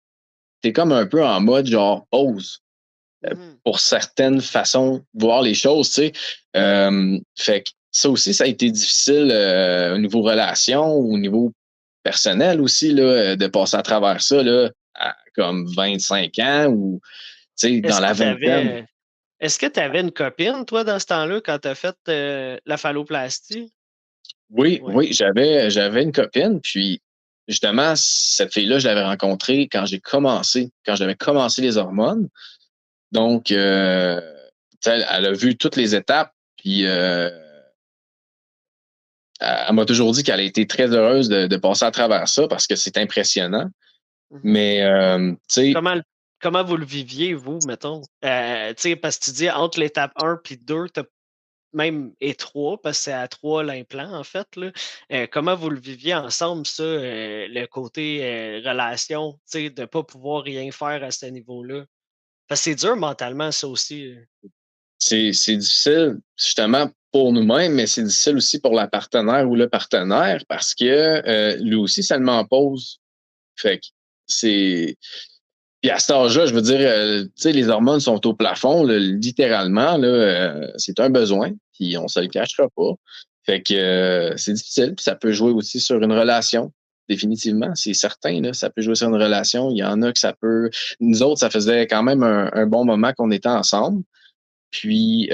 tu es comme un peu en mode genre pause Mmh. pour certaines façons de voir les choses, tu sais. Fait que ça aussi, ça a été difficile au niveau relation, au niveau personnel aussi, là, de passer à travers ça là, à comme 25 ans ou dans Est-ce que la tu vingtaine. avais est-ce que tu avais une copine, toi, dans ce temps-là, quand tu as fait, la phalloplastie? Oui, Ouais. oui, j'avais une copine, puis justement, cette fille-là, je l'avais rencontrée quand j'avais commencé les hormones. Donc, elle a vu toutes les étapes, puis elle m'a toujours dit qu'elle a été très heureuse de passer à travers ça parce que c'est impressionnant. Mmh. Mais, tu sais, Comment l comment vous le viviez, vous, mettons? Tu sais, parce que tu dis entre l'étape 1 puis 2, tu même et 3, parce que c'est à 3 l'implant, en fait, là. Comment vous le viviez ensemble ça, le côté, relation, tu sais, de ne pas pouvoir rien faire à ce niveau-là? Parce que c'est dur mentalement ça aussi, c'est difficile justement pour nous-mêmes, mais c'est difficile aussi pour la partenaire ou le partenaire parce que lui aussi, ça le met en pause. Fait que c'est. Puis à cet âge-là, je veux dire, tu sais, les hormones sont au plafond, là, littéralement, là, c'est un besoin, puis on se le cachera pas. Fait que c'est difficile, puis ça peut jouer aussi sur une relation, définitivement, c'est certain, là, ça peut jouer sur une relation. Il y en a que ça peut. Nous autres, ça faisait quand même un bon moment qu'on était ensemble. Puis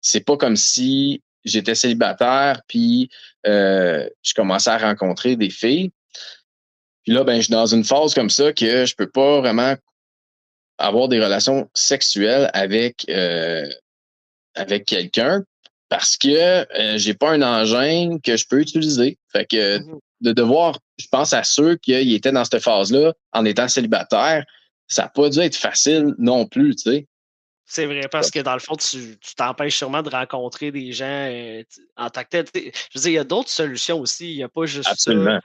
c'est pas comme si j'étais célibataire, puis je commençais à rencontrer des filles. Puis là, ben, je suis dans une phase comme ça que je peux pas vraiment avoir des relations sexuelles avec quelqu'un parce que j'ai pas un engin que je peux utiliser. Fait que mmh. de devoir, je pense à ceux qui étaient dans cette phase-là en étant célibataire, ça n'a pas dû être facile non plus, tu sais. C'est vrai, parce que dans le fond, tu t'empêches sûrement de rencontrer des gens, en tant que tel. Tu sais, je veux dire, il y a d'autres solutions aussi. Il y a pas juste ça, Absolument.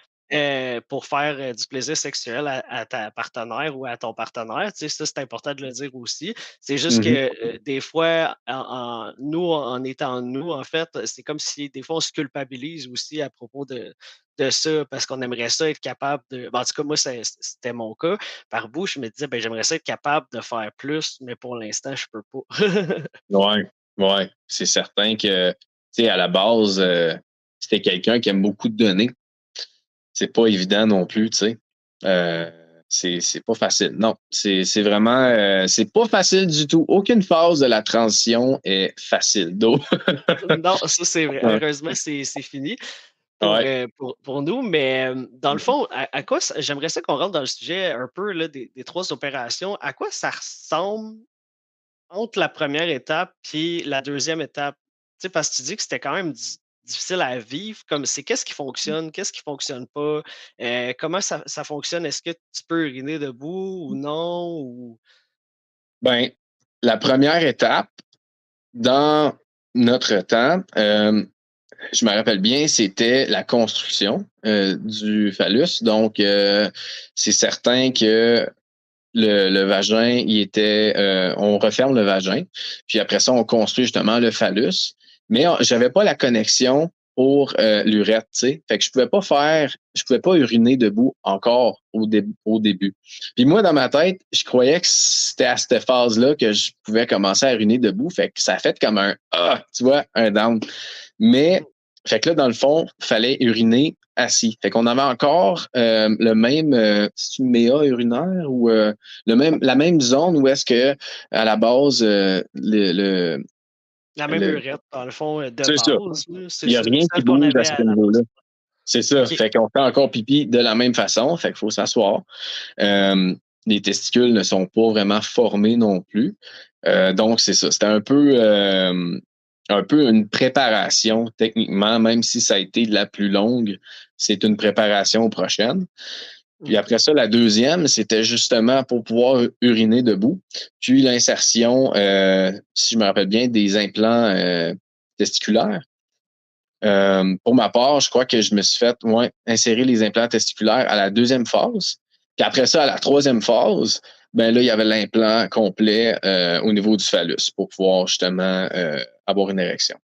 pour faire, du plaisir sexuel à ta partenaire ou à ton partenaire. Tu sais, ça, c'est important de le dire aussi. C'est juste Mhm. que, des fois, nous, en étant nous, en fait, c'est comme si des fois, on se culpabilise aussi à propos de ça parce qu'on aimerait ça être capable de en tout cas, moi, c'était mon cas. Par bout, je me disais: «Ben, j'aimerais ça être capable de faire plus, mais pour l'instant, je peux pas». Ouais, ouais. C'est certain que, tu sais, à la base, c'était quelqu'un qui aime beaucoup donner. C'est pas évident non plus, tu sais. Euh, c'est pas facile. Non, c'est vraiment, c'est pas facile du tout. Aucune phase de la transition est facile. Donc, Non, ça, c'est vrai. ouais, Heureusement, c'est fini ouais. pour nous, mais dans le fond, à quoi ça j'aimerais ça qu'on rentre dans le sujet un peu là, des 3 opérations. À quoi ça ressemble entre la première étape puis la deuxième étape? Tu sais, parce que tu dis que c'était quand même difficile à vivre, comme c'est qu'est-ce qui fonctionne, qu'est-ce qui fonctionne pas? Comment ça fonctionne? Est-ce que tu peux uriner debout ou non? Ou Ben, la première étape dans notre temps, je me rappelle bien, c'était la construction du phallus. Donc, c'est certain que le vagin, on referme le vagin, puis après ça, on construit justement le phallus. Mais j'avais pas la connexion pour l'urètre, tu sais. Fait que je pouvais pas uriner debout encore au début. Puis moi, dans ma tête, je croyais que c'était à cette phase-là que je pouvais commencer à uriner debout. Fait que ça a fait comme tu vois, un down. Mais, mmh, fait que là, dans le fond, il fallait uriner assis. Fait qu'on avait encore le même, c'est une méa urinaire ou la même zone où est-ce que, à la base, la même le urette, dans le fond, de c'est ça. base, là, c'est Il n'y a ça, rien qui celle qu'on bouge à avait ce à la niveau-là. base. C'est ça. OK. Fait qu'on fait encore pipi de la même façon. Fait qu'il faut s'asseoir. Euh, les testicules ne sont pas vraiment formés non plus. Donc, c'est ça. C'était un peu une préparation techniquement, même si ça a été la plus longue, c'est une préparation aux prochaines. Puis Mmh. après ça, la deuxième, c'était justement pour pouvoir uriner debout. Puis l'insertion, si je me rappelle bien, des implants testiculaires. Pour ma part, je crois que je me suis fait insérer les implants testiculaires à la deuxième phase. Puis après ça, à la troisième phase, ben là, il y avait l'implant complet au niveau du phallus pour pouvoir justement avoir une érection.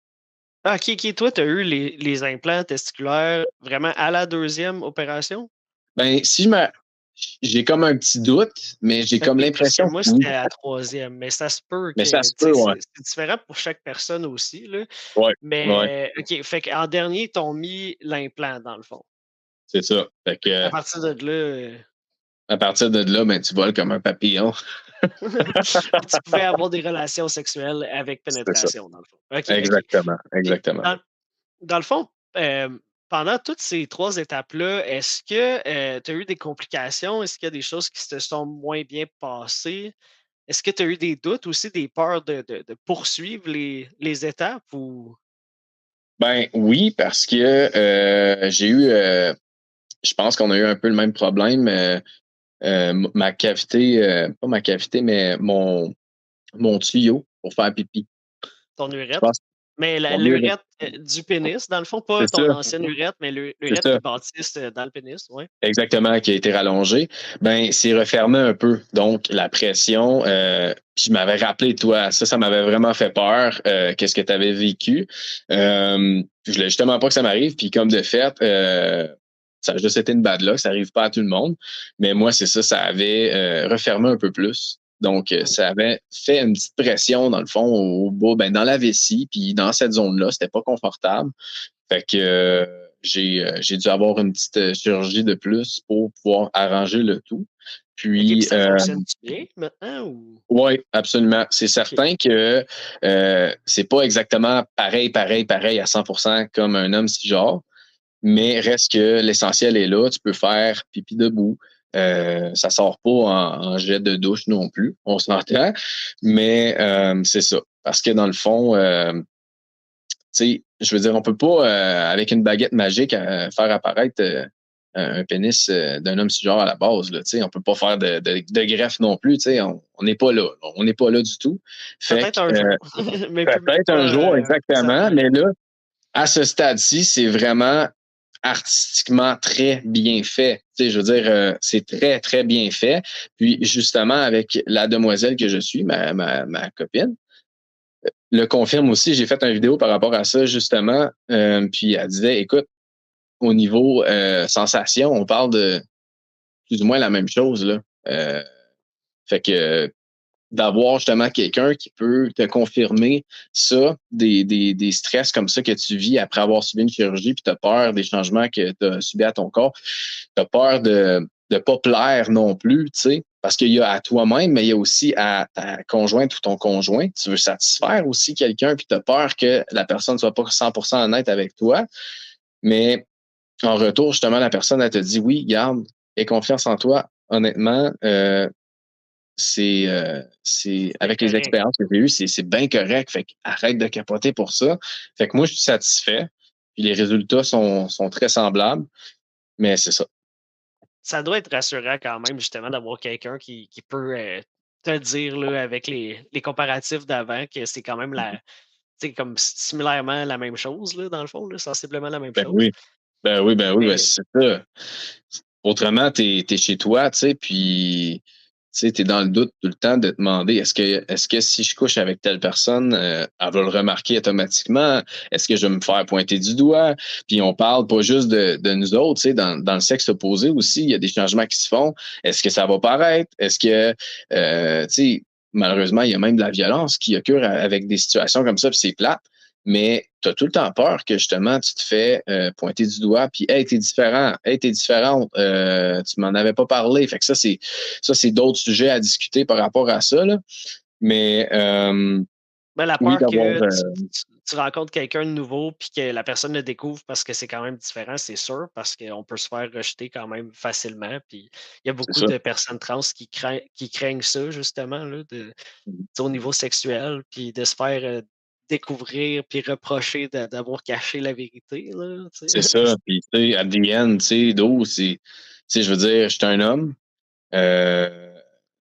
Ah, OK, OK. Toi, tu as eu les implants testiculaires vraiment à la deuxième opération? Ben, j'ai comme un petit doute, mais j'ai comme OK, parce que l'impression que moi, oui. c'était à la troisième, mais ça se peut Mais ça que, se tu peut, sais, ouais. c'est différent pour chaque personne aussi, là. Ouais, ouais, Mais OK, fait qu'en dernier, ils t'ont mis l'implant, dans le fond. c'est ça. Fait que À partir de là, à partir de là, ben, tu voles comme un papillon. tu pouvais avoir des relations sexuelles avec C'est ça. pénétration, dans le fond. OK, OK. Exactement, Puis exactement. dans le fond, pendant toutes ces 3 étapes-là, est-ce que, tu as eu des complications? Est-ce qu'il y a des choses qui se sont moins bien passées? est-ce que tu as eu des doutes aussi, des peurs de poursuivre les étapes ou Ben oui, parce que j'ai eu, je pense qu'on a eu un peu le même problème. Ma cavité, pas ma cavité, mais mon tuyau pour faire pipi. ton Je urètre? pense Mais mon urètre. l'urètre, du pénis, dans le fond, pas C'est ton ça, ancienne urètre, mais c'est l'urètre ça. qui bâtisse, dans le pénis, ouais. Exactement, qui a été rallongé, ben c'est refermé un peu. Donc, la pression, je m'avais rappelé, toi, ça m'avait vraiment fait peur, qu'est-ce que tu avais vécu. Je voulais justement pas que ça m'arrive, puis comme de fait, ça a juste été une bad luck, ça arrive pas à tout le monde. Mais moi, c'est ça, ça avait refermé un peu plus. Donc, Mmh. ça avait fait une petite pression, dans le fond, au bas, ben, dans la vessie, puis dans cette zone-là, c'était pas confortable. Fait que j'ai dû avoir une petite chirurgie de plus pour pouvoir arranger le tout. OK, puis Puis, ça fonctionne-tu bien maintenant ou? oui, absolument. C'est OK. certain que c'est pas exactement pareil à 100% comme un homme cisgenre, Mmh. mais reste que l'essentiel est là. Tu peux faire pipi debout. Ça sort pas en jet de douche non plus, on s'entend. Mais c'est ça. Parce que dans le fond, sais, je veux dire, on peut pas, avec une baguette magique, faire apparaître un pénis d'un homme cisgenre à la base. Là, on peut pas faire de greffe non plus. On n'est pas là. On n'est pas là du tout. Fait Peut-être un que jour, mais plus peut-être un pas, jour, exactement, présentement. mais là, à ce stade-ci, c'est vraiment artistiquement très bien fait. Je veux dire, c'est très, très bien fait. Puis justement, avec la demoiselle que je suis, ma copine, le confirme aussi. J'ai fait une vidéo par rapport à ça, justement. Puis elle disait, écoute, au niveau sensation, on parle de plus ou moins la même chose. Là. Fait que d'avoir justement quelqu'un qui peut te confirmer ça, des stress comme ça que tu vis après avoir subi une chirurgie, puis tu as peur des changements que tu as subis à ton corps, tu as peur de ne pas plaire non plus, tu sais, parce qu'il y a à toi-même, mais il y a aussi à ta conjointe ou ton conjoint. Tu veux satisfaire aussi quelqu'un, puis tu as peur que la personne ne soit pas 100% honnête avec toi, mais en retour, justement, la personne, elle te dit, oui, garde, aie confiance en toi. Honnêtement, c'est C'est avec les correct. expériences que j'ai eues, c'est bien correct. Fait que arrête de capoter pour ça. Fait que moi, je suis satisfait. Puis les résultats sont très semblables, mais c'est ça. Ça doit être rassurant quand même justement d'avoir quelqu'un qui peut, te dire là avec les comparatifs d'avant que c'est quand même la tu sais comme similairement la même chose là, dans le fond là, sensiblement la même Ben chose. oui. Ben oui, ben Mais c'est ça. Autrement, t'es chez toi, tu sais, puis tu sais, t'es dans le doute tout le temps de te demander est-ce que si je couche avec telle personne, elle va le remarquer automatiquement? Est-ce que je vais me faire pointer du doigt? Puis on parle pas juste de nous autres, tu sais, dans le sexe opposé aussi, il y a des changements qui se font. Est-ce que ça va paraître? Est-ce que tu sais, malheureusement, il y a même de la violence qui occure avec des situations comme ça, puis c'est plate. Mais tu as tout le temps peur que justement tu te fais pointer du doigt, puis hey, t'es différent, hey, t'es différente, tu m'en avais pas parlé. Fait que ça c'est d'autres sujets à discuter par rapport à ça. Là. Mais ben, la oui, peur d'avoir que tu rencontres quelqu'un de nouveau puis que la personne le découvre parce que c'est quand même différent, c'est sûr, parce qu'on peut se faire rejeter quand même facilement. Puis il y a c'est beaucoup ça. de personnes trans qui craignent ça justement là, au niveau sexuel, puis de se faire, découvrir puis reprocher d'avoir caché la vérité là, tu C'est sais. ça. Puis tu sais, at the end, tu sais, d'où c'est. Tu sais, je veux dire, je suis un homme. Euh,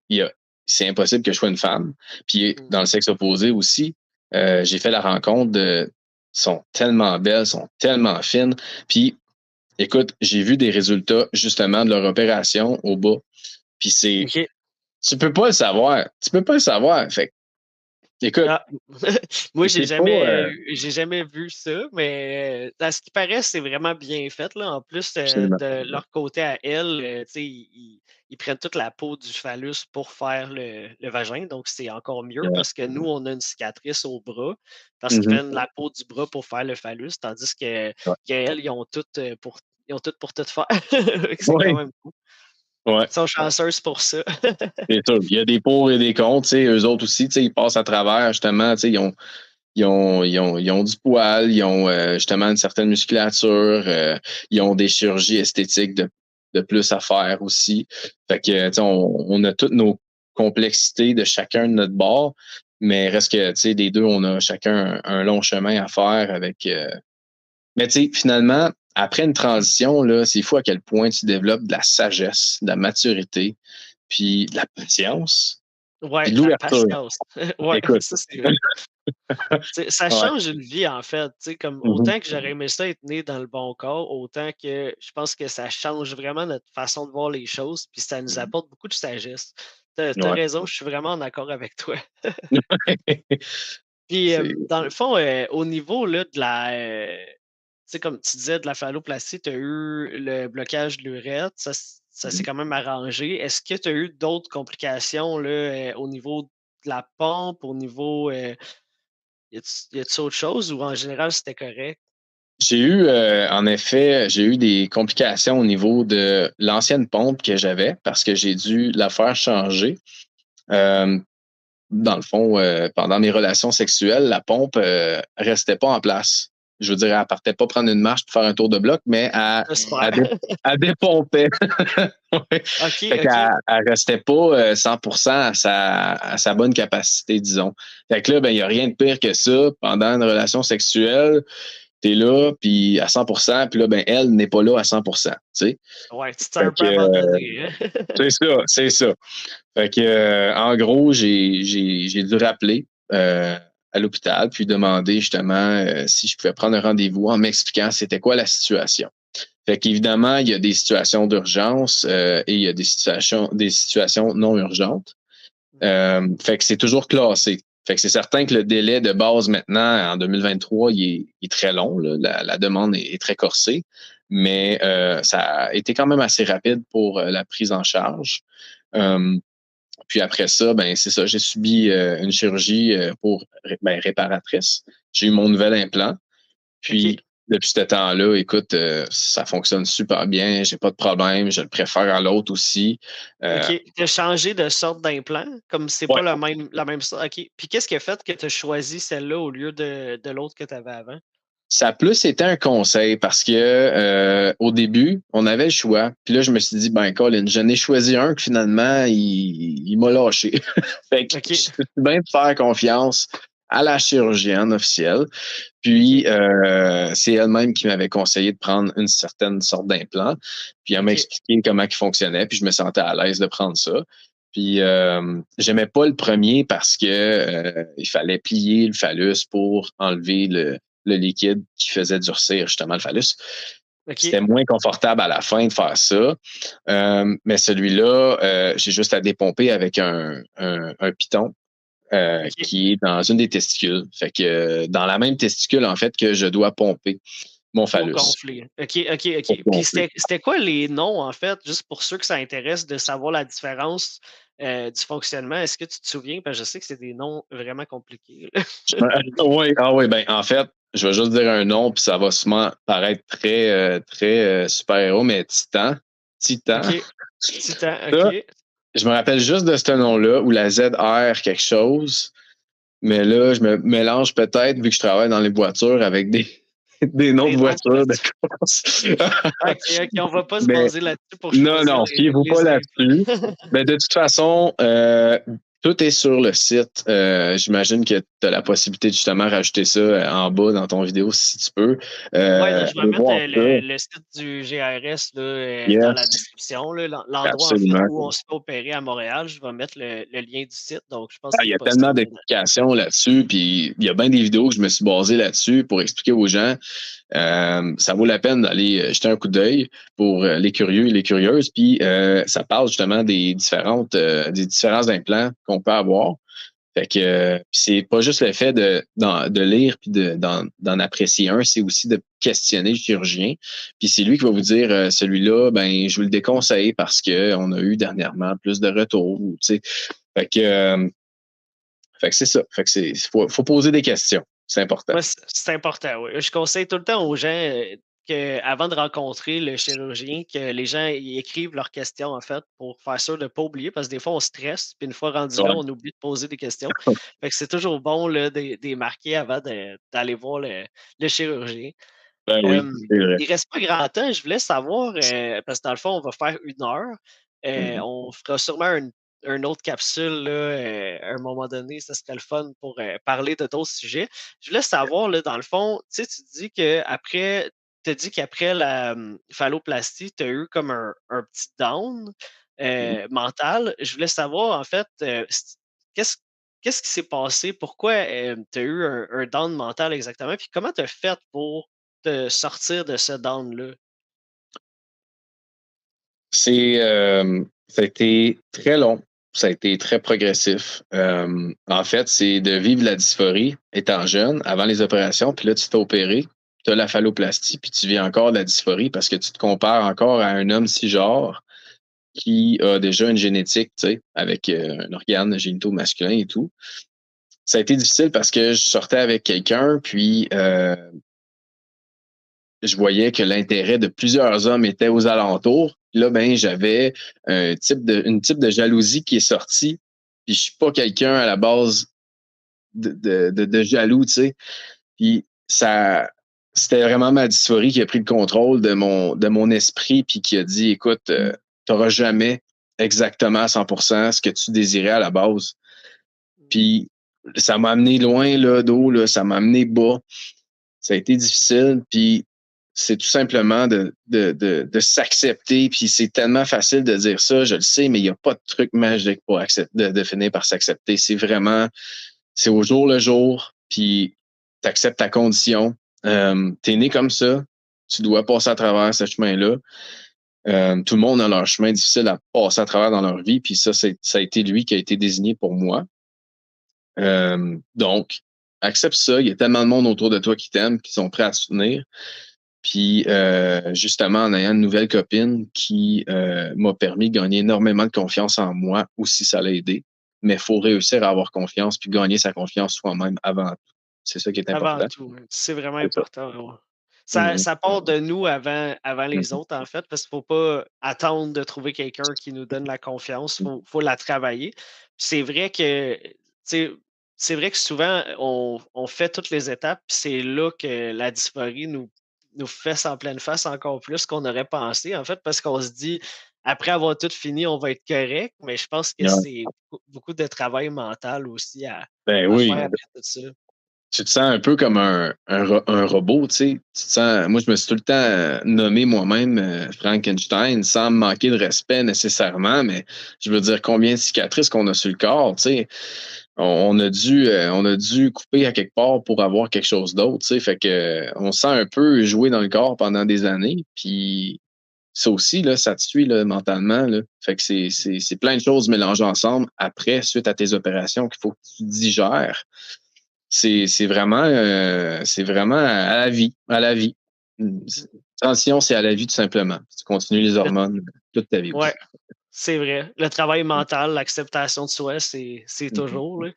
il y a- c'est impossible que je sois une femme. Puis Mmh. dans le sexe opposé aussi, j'ai fait la rencontre de sont tellement belles, sont tellement fines. Puis écoute, j'ai vu des résultats justement de leur opération au bas. Puis OK. tu peux pas le savoir. Tu peux pas le savoir. Fait que, écoute, Ah, moi, c'est pas j'ai jamais vu ça, mais à ce qui paraît, c'est vraiment bien fait, là. En plus, absolument. de leur côté à elles, tu sais, ils prennent toute la peau du phallus pour faire le vagin, donc c'est encore mieux Yeah. parce que nous, on a une cicatrice au bras parce qu'ils Mhm. prennent la peau du bras pour faire le phallus, tandis Ouais. qu'elles, ils ont tout pour tout faire. C'est quand Ouais. même cool. Ouais. Ils sont chanceuses pour ça. C'est sûr. Il y a des pour et des contre. Tu sais, eux autres aussi, tu sais, ils passent à travers, justement. Tu sais, ils ont du poil, ils ont justement une certaine musculature, ils ont des chirurgies esthétiques de plus à faire aussi. Fait que, tu sais, on a toutes complexité de chacun de notre bord. Mais reste que, tu sais, des deux, on a chacun un long chemin à faire avec. Mais tu sais, finalement, après une transition, là, c'est fou à quel point tu développes de la sagesse, de la maturité, puis de la patience, puis Ouais, de la l'ouverture. patience. Ouais, Écoute. ça, c'est vrai. Ça Ouais. change une vie, en fait. Comme Mhm. autant que j'aurais aimé ça être né dans le bon corps, autant que je pense que ça change vraiment notre façon de voir les choses, puis ça nous apporte beaucoup de sagesse. Tu Ouais. raison, je suis vraiment en accord avec toi. Puis, C'est. dans le fond, au niveau là, de la, comme tu disais, de la phalloplastie, tu as eu le blocage de l'urètre, ça s'est Mhm. quand même arrangé. Est-ce que tu as eu d'autres complications là, au niveau de la pompe, au niveau, y a-tu autre chose ou en général c'était correct? J'ai eu, en effet, j'ai eu des complications au niveau de l'ancienne pompe que j'avais parce que j'ai dû la faire changer. Euh, Dans le fond, pendant mes relations sexuelles, la pompe restait pas en place. Je veux dire, elle partait pas prendre une marche pour faire un tour de bloc, mais J'espère. elle, elle dépompait. Ouais. OK, Fait OK, qu'elle elle restait pas 100% à sa bonne capacité, disons. Fait que là, ben, il n'y a rien de pire que ça. Pendant une relation sexuelle, t'es là, puis à 100%, puis là, ben, elle n'est pas là à 100%, tu sais. ouais, tu te sens Fait un peu que, abandonné, hein? c'est ça, c'est ça. Fait que, en gros, j'ai dû rappeler à l'hôpital, puis demander justement si je pouvais prendre un rendez-vous en m'expliquant c'était quoi la situation. Fait qu'évidemment, il y a des situations d'urgence et il y a des situations non urgentes. Fait que c'est toujours classé. Fait que c'est certain que le délai de base maintenant, en 2023, il est très long. Là. La demande est très corsée, mais ça a été quand même assez rapide pour la prise en charge. Euh, Puis après ça, ben c'est ça, j'ai subi une chirurgie pour ben, réparatrice. J'ai eu mon nouvel implant. OK, Puis depuis ce temps-là, écoute, ça fonctionne super bien, j'ai pas de problème, je le préfère à l'autre aussi. Euh, OK. Tu as changé de sorte d'implant? Comme c'est pas ouais, la même sorte, OK. Puis qu'est-ce qui a fait que tu as choisi celle-là au lieu de l'autre que tu avais avant? ça a plus été un conseil parce que au début, on avait le choix. Puis là, je me suis dit, ben Colin, j'en ai choisi un que finalement, il m'a lâché. Fait que je OK, suis bien de faire confiance à la chirurgienne officielle. OK, Puis, c'est elle-même qui m'avait conseillé de prendre une certaine sorte d'implant. Puis, elle m'a OK, expliqué comment il fonctionnait. Puis, je me sentais à l'aise de prendre ça. Puis, j'aimais pas le premier parce que il fallait plier le phallus pour enlever le liquide qui faisait durcir justement le phallus. OK, C'était moins confortable à la fin de faire ça. Mais celui-là, j'ai juste à dépomper avec un piton OK. qui est dans une des testicules. Fait que dans la même testicule, en fait, que je dois pomper mon Pour phallus. gonfler. OK, OK, Pour OK. Puis pomper. c'était quoi les noms, en fait, juste pour ceux que ça intéresse de savoir la différence, du fonctionnement? Est-ce que tu te souviens? Parce que je sais que c'est des noms vraiment compliqués, là. Oui, ah oui, ben en fait, je vais juste dire un nom, puis ça va sûrement paraître très super-héros, mais Titan. Titan. OK. Titan, Ça, OK. je me rappelle juste de ce nom-là, ou la ZR quelque chose. Mais là, je me mélange peut-être, vu que je travaille dans les voitures, avec des noms Des de noms de voitures de voitures. course. OK, OK, on va pas se Mais baser là-dessus pour non, choisir non, fiez-vous pas les là-dessus. implants. Mais de toute façon, tout est sur le site. J'imagine que tu as la possibilité de justement rajouter ça en bas dans ton vidéo si tu peux. Ouais, je vais Allez mettre, voir ça. le site du GRS là, dans la Yes, description là, l'endroit en fait absolument. où on se fait opérer à Montréal. Je vais mettre le lien du site, donc je pense Ah, il qu'il y est a tellement possible d'explications là-dessus, puis il y a bien des vidéos que je me suis basé là-dessus pour expliquer aux gens. Ça vaut la peine d'aller jeter un coup d'œil pour les curieux et les curieuses. Puis ça parle justement des différents implants qu'on peut avoir. Fait que c'est pas juste le fait de lire puis d'en apprécier un, c'est aussi de questionner le chirurgien. Puis c'est lui qui va vous dire celui-là, ben je vous le déconseille parce que on a eu dernièrement plus de retours. Tu sais. Fait que fait que c'est ça. Fait que faut poser des questions. C'est important. ouais, c'est important, oui. Je conseille tout le temps aux gens, qu'avant de rencontrer le chirurgien, que les gens y écrivent leurs questions, en fait, pour faire sûr de ne pas oublier, parce que des fois, on stresse, puis une fois rendu là, Ouais. on oublie de poser des questions. Fait que c'est toujours bon là, de marquer avant d'aller voir le chirurgien. Ben oui, Hem, c'est vrai. il reste pas grand temps. Je voulais savoir, parce que dans le fond, on va faire 1 heure. Mhm. On fera sûrement une autre capsule là, à un moment donné, ça serait le fun pour, parler de d'autres sujets. Je voulais savoir là, dans le fond, tu sais, tu as dit qu'après la, phalloplastie, tu as eu comme un petit down, mental. Je voulais savoir en fait, qu'est-ce qu'est-ce qui s'est passé? Pourquoi, tu as eu un down mental exactement? Puis comment tu as fait pour te sortir de ce down-là? Ça a été très long, ça a été très progressif. En fait, c'est de vivre la dysphorie étant jeune, avant les opérations, puis là, tu t'es opéré, tu as la phalloplastie, puis tu vis encore de la dysphorie parce que tu te compares encore à un homme cisgenre qui a déjà une génétique, tu sais, avec un organe génitaux masculin et tout. Ça a été difficile parce que je sortais avec quelqu'un, puis je voyais que l'intérêt de plusieurs hommes était aux alentours. Puis là, ben, j'avais une type de jalousie qui est sortie. Puis je suis pas quelqu'un à la base de jaloux, tu sais. Puis ça, c'était vraiment ma dysphorie qui a pris le contrôle de mon esprit, puis qui a dit, écoute, tu n'auras jamais exactement à 100% ce que tu désirais à la base. Mmh. Puis ça m'a amené loin là, d'eau, là, ça m'a amené bas. Ça a été difficile, puis c'est tout simplement de s'accepter, puis c'est tellement facile de dire ça, je le sais, mais il n'y a pas de truc magique pour de finir par s'accepter. C'est vraiment, c'est au jour le jour, puis tu acceptes ta condition. Tu es né comme ça, tu dois passer à travers ce chemin-là. Tout le monde a leur chemin difficile à passer à travers dans leur vie, puis ça, ça a été lui qui a été désigné pour moi. Donc, accepte ça. Il y a tellement de monde autour de toi qui t'aiment, qui sont prêts à te soutenir. Puis, justement, en ayant une nouvelle copine qui m'a permis de gagner énormément de confiance en moi, aussi, ça l'a aidé. Mais il faut réussir à avoir confiance puis gagner sa confiance soi-même avant tout. C'est ça qui est Avant important. tout, ouais. C'est vraiment C'est ça. important, ouais. Ça Mhm. ça part de nous avant les Mhm. autres, en fait, parce qu'il faut pas attendre de trouver quelqu'un qui nous donne la confiance, faut la travailler. Puis c'est vrai que, tu sais, c'est vrai que souvent, on fait toutes les étapes, puis c'est là que la dysphorie nous fesse en pleine face encore plus qu'on aurait pensé, en fait, parce qu'on se dit: «Après avoir tout fini, on va être correct», mais je pense que Ouais. c'est beaucoup de travail mental aussi Ben à faire oui, après tout ça. tu te sens un peu comme un robot, tu sais. Tu te sens, moi, je me suis tout le temps nommé moi-même Frankenstein sans me manquer de respect nécessairement, mais je veux dire, combien de cicatrices qu'on a sur le corps, tu sais. On a dû couper à quelque part pour avoir quelque chose d'autre, tu sais. Fait que, on se sent un peu jouer dans le corps pendant des années, puis ça aussi, là, ça te suit là, mentalement. Là. Fait que c'est plein de choses mélangées ensemble après, suite à tes opérations, qu'il faut que tu digères. C'est vraiment à la vie, à la vie. Transition, c'est à la vie tout simplement. Tu continues les Le hormones toute ta vie Ouais, aussi. c'est vrai. Le travail mental, l'acceptation de soi, c'est Mhm. toujours, là.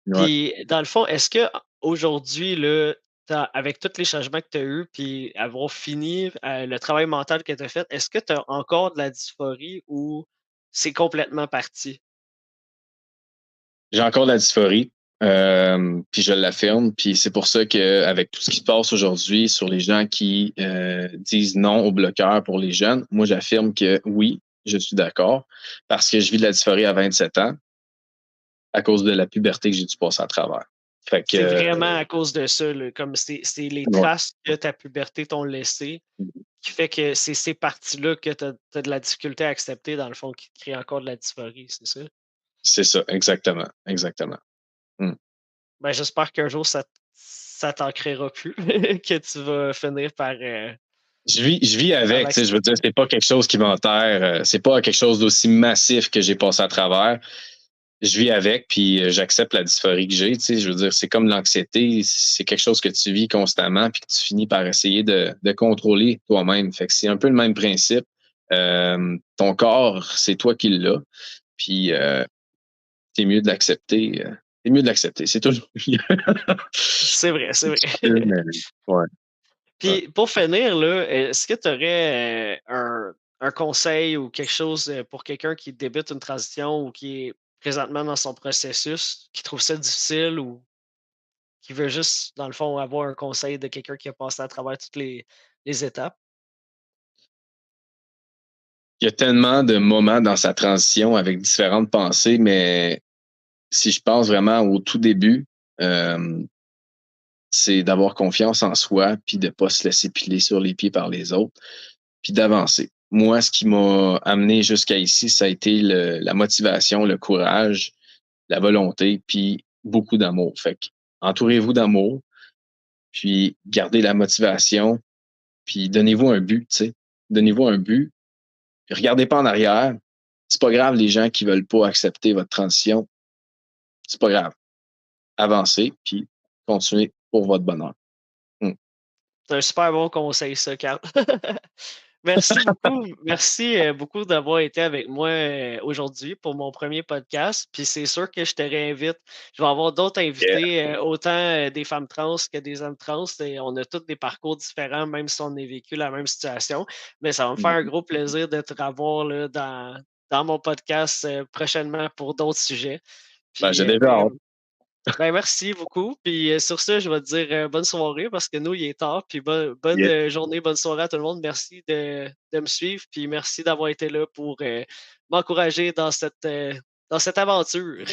Ouais. Puis, dans le fond, est-ce qu'aujourd'hui, là, avec tous les changements que tu as eus, puis avoir fini, le travail mental que tu as fait, est-ce que tu as encore de la dysphorie ou c'est complètement parti? J'ai encore de la dysphorie, puis je l'affirme. Puis c'est pour ça qu'avec tout ce qui se passe aujourd'hui sur les gens qui disent non au bloqueur pour les jeunes, moi j'affirme que oui, je suis d'accord, parce que je vis de la dysphorie à 27 ans à cause de la puberté que j'ai dû passer à travers. Fait que, C'est vraiment à cause de ça, là, comme c'est les ouais. traces que ta puberté t'ont laissées qui fait que c'est ces parties-là que tu as de la difficulté à accepter, dans le fond, qui te créent encore de la dysphorie, c'est ça? C'est ça, exactement, exactement. Mm. Ben, j'espère qu'un jour ça t'en créera plus, que tu vas finir Je vis par avec, tu sais, je veux dire, l'accepter. c'est pas quelque chose qui m'enterre, c'est pas quelque chose d'aussi massif que j'ai passé à travers. Je vis avec, puis j'accepte la dysphorie que j'ai. Tu sais, je veux dire, c'est comme l'anxiété, c'est quelque chose que tu vis constamment, puis que tu finis par essayer de contrôler toi-même. Fait que c'est un peu le même principe. Ton corps, c'est toi qui l'as, puis c'est mieux de l'accepter. C'est mieux de l'accepter. C'est toujours mieux. C'est vrai, c'est C'est vrai. difficile, mais ouais, ouais. Puis pour finir là, est-ce que tu aurais, un conseil ou quelque chose, pour quelqu'un qui débute une transition ou qui est présentement dans son processus, qui trouve ça difficile ou qui veut juste, dans le fond, avoir un conseil de quelqu'un qui a passé à travers toutes les étapes? Il y a tellement de moments dans sa transition avec différentes pensées, mais si je pense vraiment au tout début, euh, c'est d'avoir confiance en soi, puis de pas se laisser piler sur les pieds par les autres, puis d'avancer. Moi, ce qui m'a amené jusqu'à ici, ça a été la motivation, le courage, la volonté, puis beaucoup d'amour. Fait que entourez-vous d'amour, puis gardez la motivation, puis donnez-vous un but, tu sais. Donnez-vous un but. Regardez pas en arrière. C'est pas grave les gens qui veulent pas accepter votre transition. C'est pas grave. Avancez, puis continuez pour votre bonheur. Mm. C'est un super bon conseil ça, Carl. Merci beaucoup. Merci, beaucoup d'avoir été avec moi, aujourd'hui pour mon premier podcast. Puis c'est sûr que je te réinvite. Je vais avoir d'autres Yeah. invités, autant, des femmes trans que des hommes trans et on a tous des parcours différents, même si on a vécu la même situation. Mais ça va me faire un Mm. gros plaisir de te revoir là dans mon podcast, prochainement pour d'autres sujets. Ben, Puis, j'ai déjà hâte. merci beaucoup. Puis, sur ce, je vais te dire, bonne soirée parce que nous, il est tard. Puis bonne, Yeah. journée, bonne soirée à tout le monde. Merci de me suivre, puis merci d'avoir été là pour, m'encourager dans cette aventure.